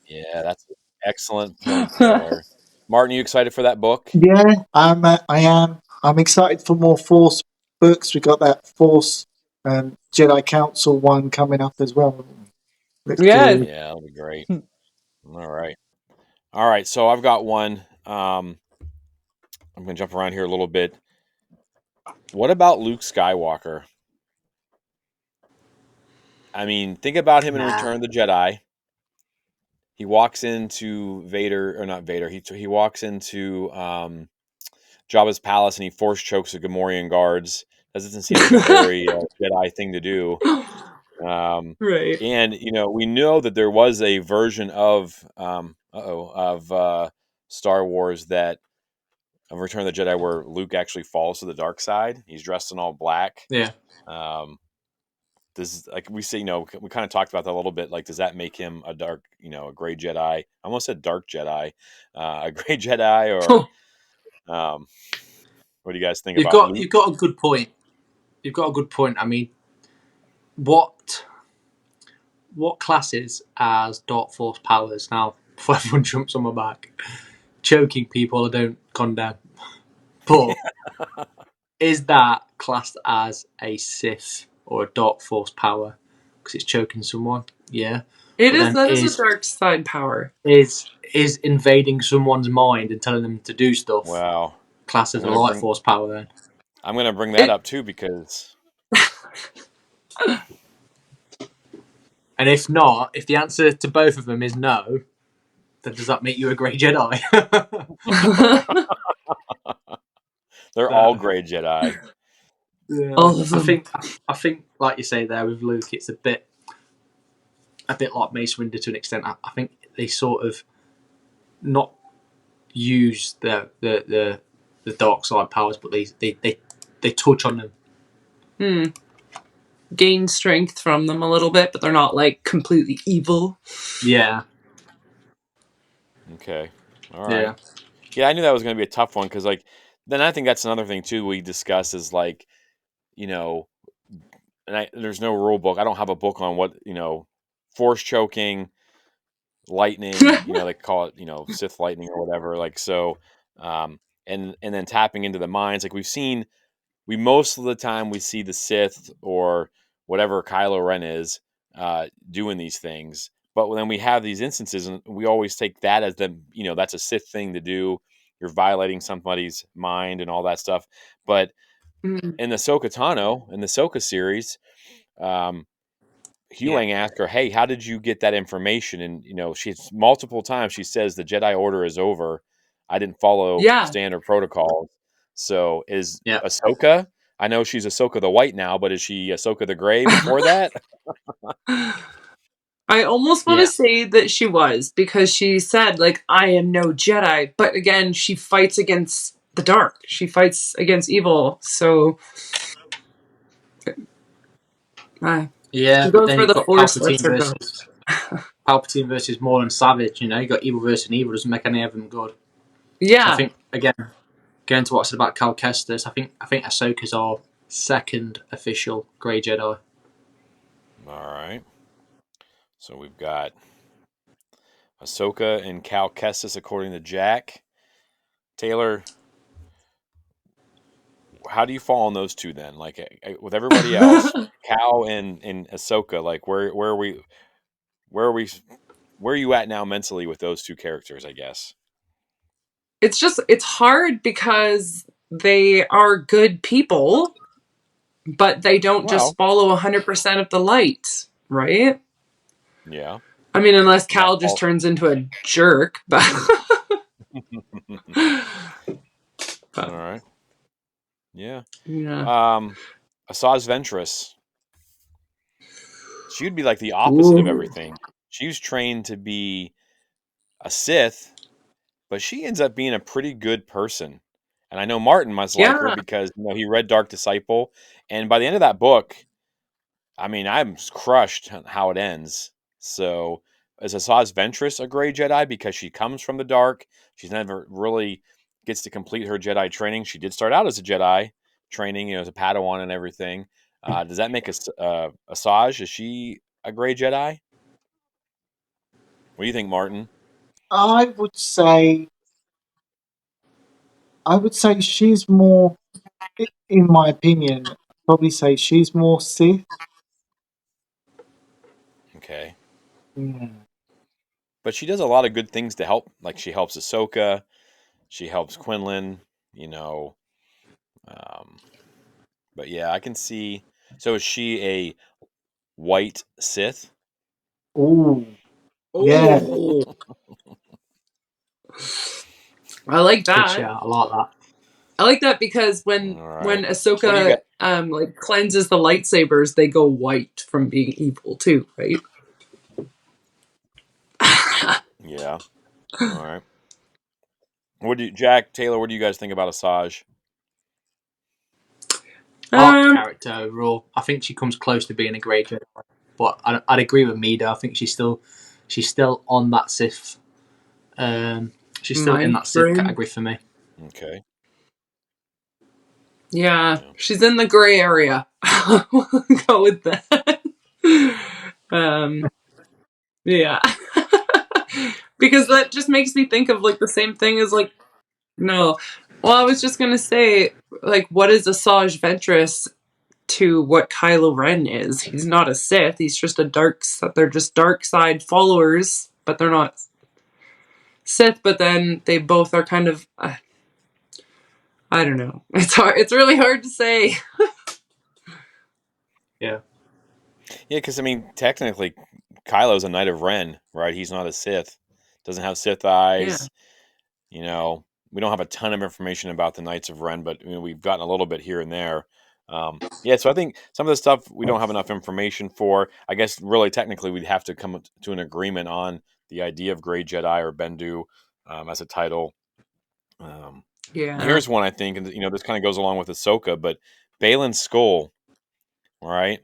yeah, that's an excellent point there. Martin, you excited for that book? Yeah, I am. I'm excited for more Force books. We got that Force Jedi Council one coming up as well. Looks Yes. good. Yeah, that'll be great. All right. So I've got one. I'm gonna jump around here a little bit. What about Luke Skywalker? I mean, think about him in Return of the Jedi. He walks into Vader, or not Vader. He walks into Jabba's palace and he force chokes the Gamorrean guards. That doesn't seem like a very Jedi thing to do. Right. And we know that there was a version of Star Wars that of Return of the Jedi where Luke actually falls to the dark side. He's dressed in all black. Yeah. Does like we say, we kind of talked about that a little bit. Like, does that make him a dark, a gray Jedi? I almost said dark Jedi, a gray Jedi, or what do you guys think about Luke? You've got a good point. You've got a good point. I mean, what classes as dark force powers now? Before everyone jumps on my back, choking people I don't condemn, but is that classed as a Sith or a dark force power because it's choking someone? Yeah. It But is. then That is a dark side power. is invading someone's mind and telling them to do stuff Wow. classed as a light force power then? I'm gonna bring that up too because And if not, if the answer to both of them is no, then does that make you a Grey Jedi? They're all Grey Jedi. Yeah. All of I them. think, like you say there with Luke, it's a bit like Mace Windu to an extent. I think they sort of not use the dark side powers, but they touch on them. Gain strength from them a little bit, but they're not like completely evil. Yeah. Okay. All right. Yeah, I knew that was going to be a tough one because, like, then I think that's another thing too we discuss is like, and there's no rule book. I don't have a book on what force choking, lightning. They call it Sith lightning or whatever. Like so, and then tapping into the minds. Like we most of the time we see the Sith or whatever Kylo Ren is doing these things. But then we have these instances, and we always take that as that's a Sith thing to do. You're violating somebody's mind and all that stuff. But in the Ahsoka Tano, in the Ahsoka series, Huang asked her, "Hey, how did you get that information?" And she's multiple times she says the Jedi Order is over. I didn't follow standard protocols. So is Ahsoka? I know she's Ahsoka the White now, but is she Ahsoka the Gray before that? I almost want to say that she was, because she said, like, I am no Jedi. But again, she fights against the dark. She fights against evil. So, Yeah, go but then for you've the got Force, lets her go. Palpatine versus Maul and Savage. You got evil versus evil. Doesn't make any of them good. Yeah. So I think again, going to what I said about Cal Kestis, I think Ahsoka's our second official Grey Jedi. All right. So we've got Ahsoka and Cal Kestis, according to Jack. Taylor, how do you fall on those two then? Like with everybody else, Cal and Ahsoka, like where are you at now mentally with those two characters, I guess? It's hard because they are good people, but they don't just follow 100% of the light, right? Yeah. I mean, unless Cal just turns into a jerk, but all right. Yeah. Yeah. Asajj Ventress. She would be like the opposite of everything. She was trained to be a Sith, but she ends up being a pretty good person. And I know Martin must like her because he read Dark Disciple, and by the end of that book, I mean, I'm crushed on how it ends. So, is Asajj Ventress a Grey Jedi because she comes from the dark? She's never really gets to complete her Jedi training. She did start out as a Jedi training, as a Padawan and everything. Does that make Asajj? Is she a Grey Jedi? What do you think, Martin? I would say she's more, in my opinion, probably say she's more Sith. Okay. Yeah. But she does a lot of good things to help. Like she helps Ahsoka, she helps Quinlan, But yeah, I can see. So is she a white Sith? Oh, yeah. I like Good that. shout. I like that. I like that because when Ahsoka like cleanses the lightsabers, they go white from being evil too, right? Yeah. All right. Jack, Taylor, what do you guys think about Asajj? Character overall, I think she comes close to being a Grey Jedi, but I'd agree with Mida. I think she's still on that Sith. She's still in that Sith category for me. Okay. Yeah, she's in the gray area. We'll go with that. Yeah. Because that just makes me think of like the same thing as like, no. Well, I was just gonna say, like, what is Asajj Ventress to what Kylo Ren is? He's not a Sith. He's just they're just dark side followers, but they're not Sith. But then they both are kind of, I don't know. It's hard. It's really hard to say. Yeah. Yeah, because I mean, technically, Kylo's a Knight of Ren, right? He's not a Sith. doesn't have Sith Yeah. eyes. You know, we don't have a ton of information about the Knights of Ren, but we've gotten a little bit here and there. Yeah, so I think some of the stuff we don't have enough information for. I guess really technically we'd have to come to an agreement on the idea of Grey Jedi or Bendu as a title. Yeah. Here's one I think, and this kind of goes along with Ahsoka, but Baylan Skoll, right?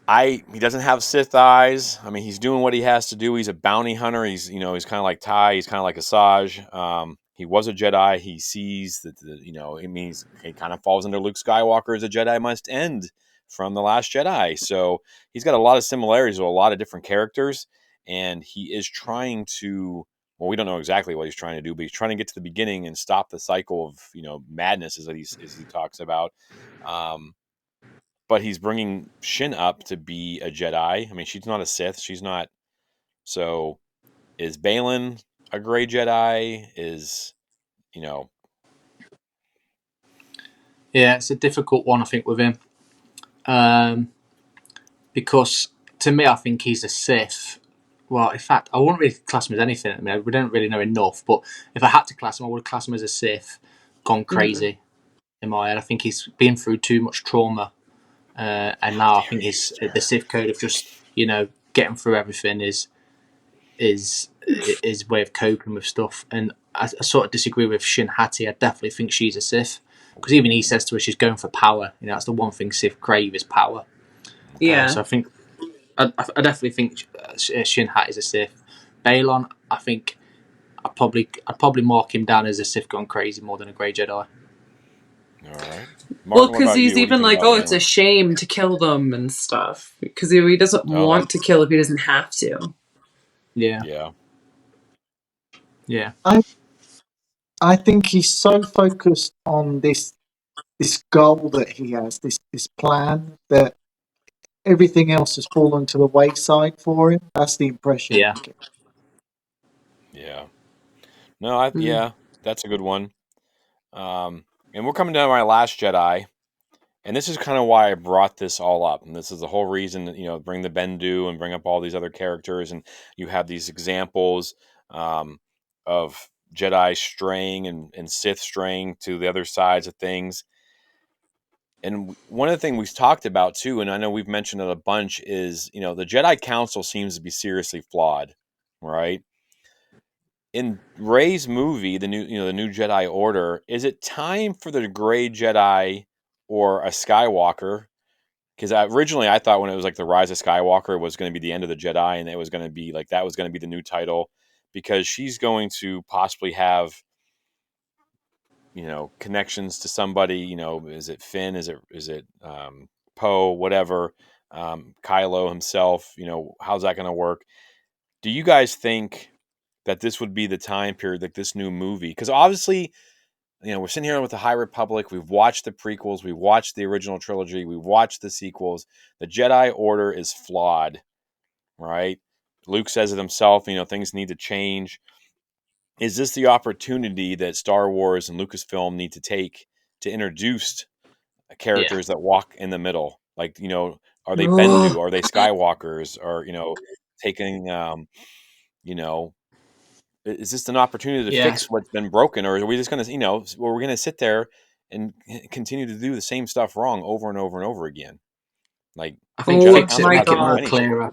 He doesn't have Sith eyes. I mean, he's doing what he has to do. He's a bounty hunter. He's he's kind of like Ty. He's kind of like Asajj. He was a Jedi. He sees that it means he kind of falls under Luke Skywalker as a Jedi must end from The Last Jedi. So he's got a lot of similarities with a lot of different characters, and he is trying to. Well, we don't know exactly what he's trying to do, but he's trying to get to the beginning and stop the cycle of madness, as he talks about. But he's bringing Shin up to be a Jedi. I mean, she's not a Sith. She's not. So, is Baylan a Grey Jedi? Yeah, it's a difficult one, I think, with him. Because to me, I think he's a Sith. Well, in fact, I wouldn't really class him as anything. I mean, we don't really know enough. But if I had to class him, I would class him as a Sith gone crazy in my head. I think he's been through too much trauma. And now I think the Sith code of just getting through everything is way of coping with stuff. And I sort of disagree with Shin Hati. I definitely think she's a Sith because even he says to her she's going for power. That's the one thing Sith crave is power. Yeah. So I think I definitely think Shin Hati is a Sith. Baylan, I think I'd probably mark him down as a Sith gone crazy more than a Grey Jedi. All right. Martin, Well, what because about he's you? What do you even think like, about it's a Baylan? shame to kill them and stuff. Because he doesn't want to kill if he doesn't have to. Yeah. Yeah. Yeah. I think he's so focused on this goal that he has, this plan, that everything else has fallen to the wayside for him. That's the impression Yeah. I get. Yeah. No, yeah, that's a good one. And we're coming down to my Last Jedi. And this is kind of why I brought this all up. And this is the whole reason that, bring the Bendu and bring up all these other characters. And you have these examples of Jedi straying and Sith straying to the other sides of things. And one of the things we've talked about too, and I know we've mentioned it a bunch, is, the Jedi Council seems to be seriously flawed, right? In Rey's movie, the new Jedi Order, is it time for the Grey Jedi or a Skywalker? Because originally I thought when it was like the Rise of Skywalker was going to be the end of the Jedi, and it was going to be like that was going to be the new title, because she's going to possibly have connections to somebody. Is it Finn? Is it Poe? Whatever. Kylo himself. How's that going to work? Do you guys think that this would be the time period, like this new movie? Because obviously, we're sitting here with the High Republic. We've watched the prequels. We've watched the original trilogy. We've watched the sequels. The Jedi Order is flawed, right? Luke says it himself, things need to change. Is this the opportunity that Star Wars and Lucasfilm need to take to introduce characters that walk in the middle? Like, are they Bendu? Are they Skywalkers? Or, taking, is this an opportunity to Yeah. fix what's been broken, or are we just going to, we're going to sit there and continue to do the same stuff wrong over and over and over again? Like, I think Jedi fix it, Council My not make it giving them more God. anything. clearer.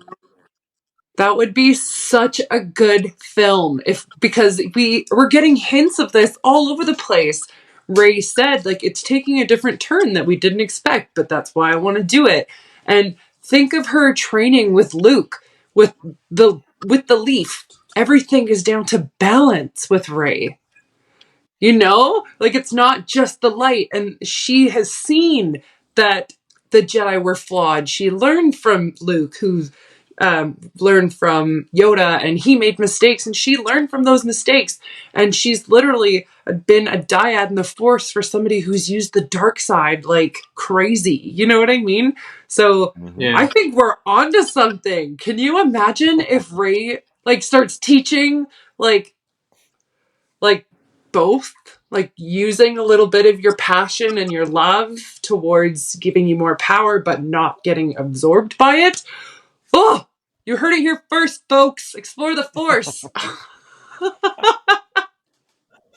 That would be such a good film because we're getting hints of this all over the place. Ray said like it's taking a different turn that we didn't expect, but that's why I want to do it. And think of her training with Luke with the leaf. Everything is down to balance with Ray. Like it's not just the light, and she has seen that the Jedi were flawed. She learned from Luke, who learned from Yoda, and he made mistakes, and she learned from those mistakes. And she's literally been a dyad in the Force for somebody who's used the dark side like crazy. You know what I mean? So Yeah. I think we're onto something. Can you imagine if Rey like starts teaching like both, like using a little bit of your passion and your love towards giving you more power but not getting absorbed by it? Oh, You heard it here first, folks. Explore the Force. What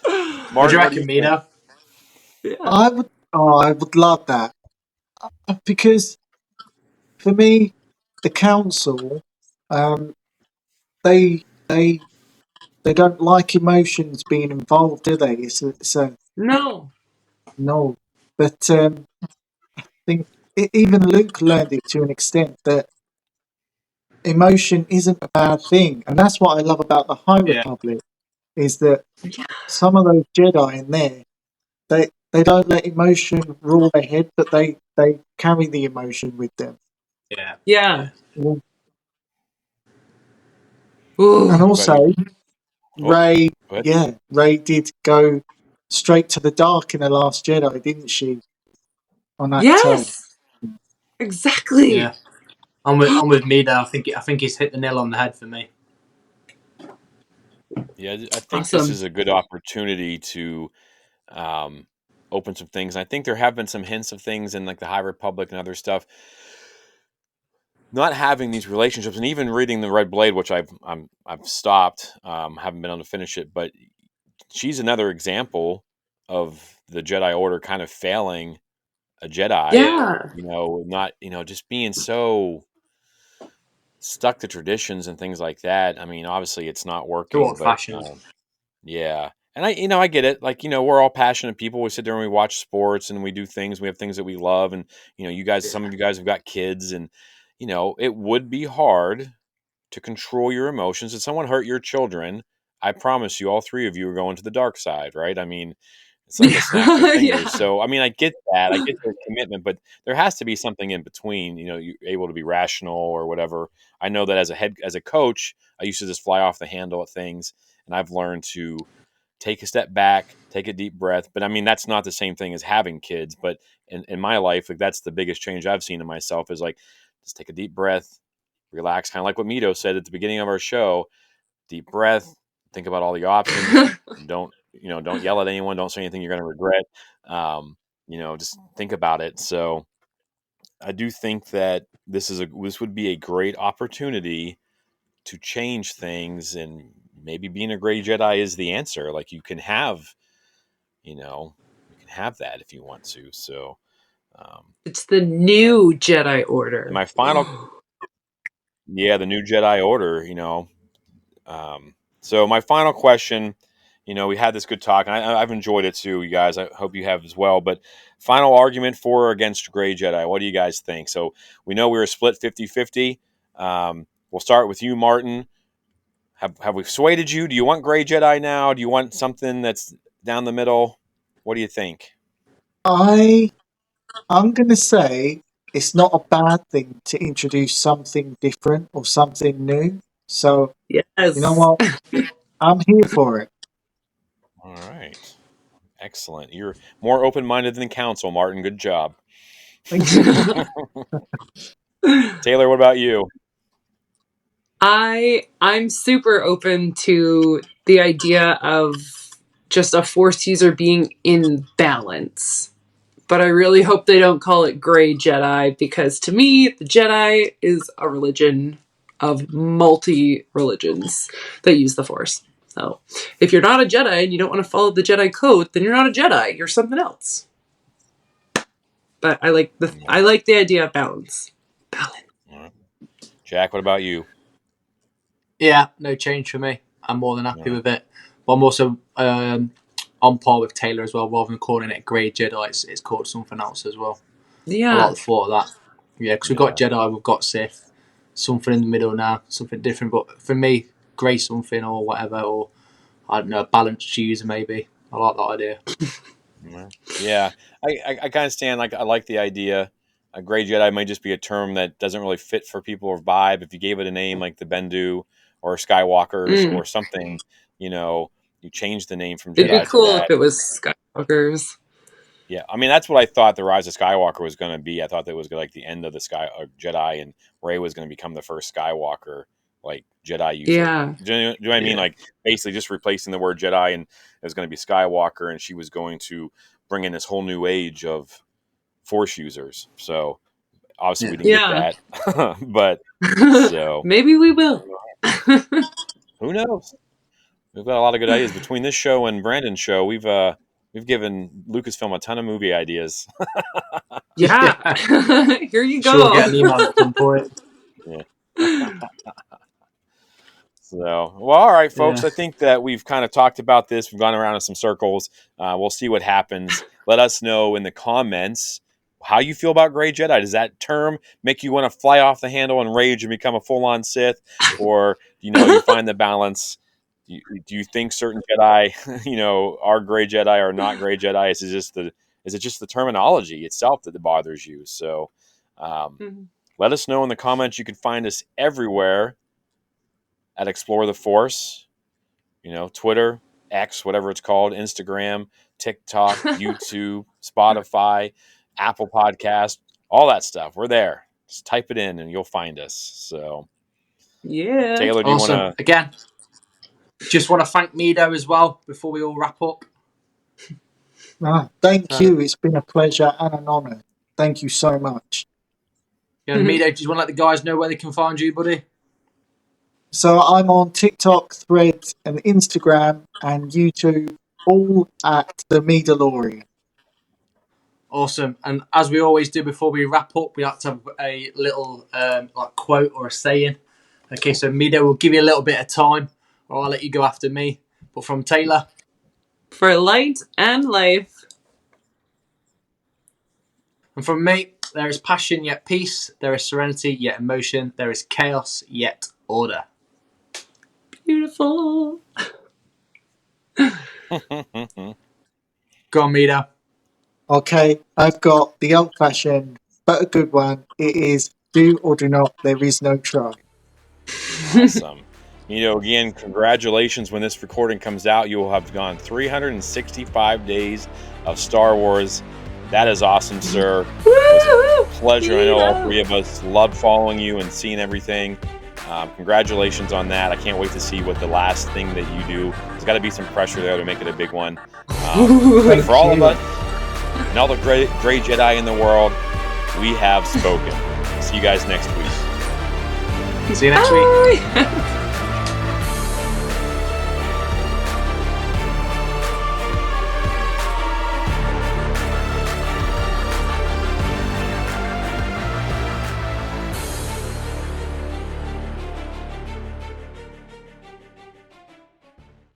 do you Martin, what do reckon, you think? Mido? Yeah. I would love that because for me, the council, um, they they they don't like emotions being involved, do they? It's a No. no. But I think even Luke learned it to an extent that emotion isn't a bad thing, and that's what I love about the High Yeah. Republic is that Yeah. some of those Jedi in there, they don't let emotion rule their head, but they carry the emotion with them. Yeah. Yeah. Yeah. Yeah. And Ooh. What about you? also, Oh, Ray, go ahead. yeah, Ray did go straight to the dark in the Last Jedi, didn't she? On that turn. Yes. Exactly. Yeah. I'm with Mido. I think he's hit the nail on the head for me. Yeah, I think this Awesome. is a good opportunity to um, open some things. And I think there have been some hints of things in like the High Republic and other stuff. Not having these relationships, and even reading the Red Blade, which I've stopped, haven't been able to finish it, but she's another example of the Jedi Order kind of failing a Jedi. Yeah. Yeah. Not just being so stuck to traditions and things like that. I mean, obviously it's not Too working, old but fashioned. yeah. And I get it. Like, we're all passionate people. We sit there and we watch sports and we do things. We have things that we love. And, some of you guys have got kids and, it would be hard to control your emotions. If someone hurt your children, I promise you, all three of you are going to the dark side, right? I mean, it's like a snap of the fingers. Yeah. So, I mean, I get that. I get their commitment, but there has to be something in between. You're able to be rational or whatever. I know that as a coach, I used to just fly off the handle at things, and I've learned to take a step back, take a deep breath. But I mean, that's not the same thing as having kids. But in my life, like that's the biggest change I've seen in myself is like just take a deep breath, relax, kind of like what Mito said at the beginning of our show. Deep breath, think about all the options. Don't yell at anyone. Don't say anything you're going to regret. Just think about it. So I do think that this would be a great opportunity to change things, and maybe being a gray Jedi is the answer. Like you can have that if you want to. So, It's the new Jedi Order. my final, yeah, the new Jedi Order. So my final question. We had this good talk, and I've enjoyed it too, you guys. I hope you have as well. But final argument for or against Grey Jedi. What do you guys think? So we know we were split 50-50. We'll start with you, Martin. Have we persuaded you? Do you want Grey Jedi now? Do you want something that's down the middle? What do you think? I I'm gonna say it's not a bad thing to introduce something different or something new. So you know Yes. what? I'm here for it. All right. Excellent. You're more open minded than council, Martin. Good job. Thank you. Taylor, what about you? I'm super open to the idea of just a Force user being in balance. But I really hope they don't call it Grey Jedi because to me, the Jedi is a religion of multi religions that use the Force. So if you're not a Jedi and you don't want to follow the Jedi code, then you're not a Jedi. You're something else. But I like the idea of balance. Balance. All right. Jack, what about you? Yeah. No change for me. I'm more than All happy right. with it. But I'm also on par with Taylor as well. Rather than calling it Grey Jedi, it's called something else as well. I like Yeah. the thought of that. Yeah, because we've got Yeah. Jedi, we've got Sith. Something in the middle now, something different. But for me, Grey something or whatever, or I don't know, balanced cheese maybe. I like that idea. Yeah, I kind of stand like I like the idea. A gray Jedi might just be a term that doesn't really fit for people or vibe. If you gave it a name like the Bendu or Skywalkers Mm. or something, you know, you change the name from It'd be Jedi to cool if that. it was Skywalkers. Yeah, I mean that's what I thought the Rise of Skywalker was going to be. I thought that was like the end of the Jedi, and Rey was going to become the first Skywalker, like Jedi user. Yeah. Do you know what I mean? Yeah. Like basically just replacing the word Jedi, and it was going to be Skywalker, and she was going to bring in this whole new age of Force users. So Obviously, Yeah. we didn't get that, but so Maybe we will. who knows? We've got a lot of good ideas between this show and Brandon's show. We've given Lucasfilm a ton of movie ideas. Yeah. Here you Sure, we'll get an go. email at some point. Yeah. So, well, all right, folks. Yeah. I think that we've kind of talked about this. We've gone around in some circles. We'll see what happens. Let us know in the comments how you feel about Grey Jedi. Does that term make you want to fly off the handle and rage and become a full-on Sith, or you find the balance? Do you think certain Jedi, are Grey Jedi or not Grey Jedi? Is it just the terminology itself that bothers you? So, let us know in the comments. You can find us everywhere at Explore the Force, Twitter, X, whatever it's called, Instagram, TikTok, YouTube, Spotify, Apple Podcast, all that stuff. We're there. Just type it in and you'll find us. So, Yeah. Taylor, do you want Awesome. to? Again, just want to thank Mido as well before we all wrap up. Thank you. It's been a pleasure and an honour. Thank you so much. Yeah, Mido, do you want to let the guys know where they can find you, buddy? So I'm on TikTok, Threads, and Instagram and YouTube, all at the Mandalorian. Awesome. And as we always do before we wrap up, we like to have a little quote or a saying. Okay, so Mido will give you a little bit of time, or I'll let you go after me. But from Taylor. For light and life. And from me, there is passion yet peace, there is serenity yet emotion, there is chaos yet order. Beautiful. Go on, Mido. Okay, I've got the old-fashioned, but a good one. It is do or do not. There is no try. Awesome. Again, congratulations. When this recording comes out, you will have gone 365 days of Star Wars. That is awesome, sir. It was a pleasure. I know all three of us loved following you and seeing everything. Congratulations on that. I can't wait to see what the last thing that you do. There's got to be some pressure there to make it a big one. But for all of us and all the Grey Jedi in the world, we have spoken. See you guys next week. See you next week.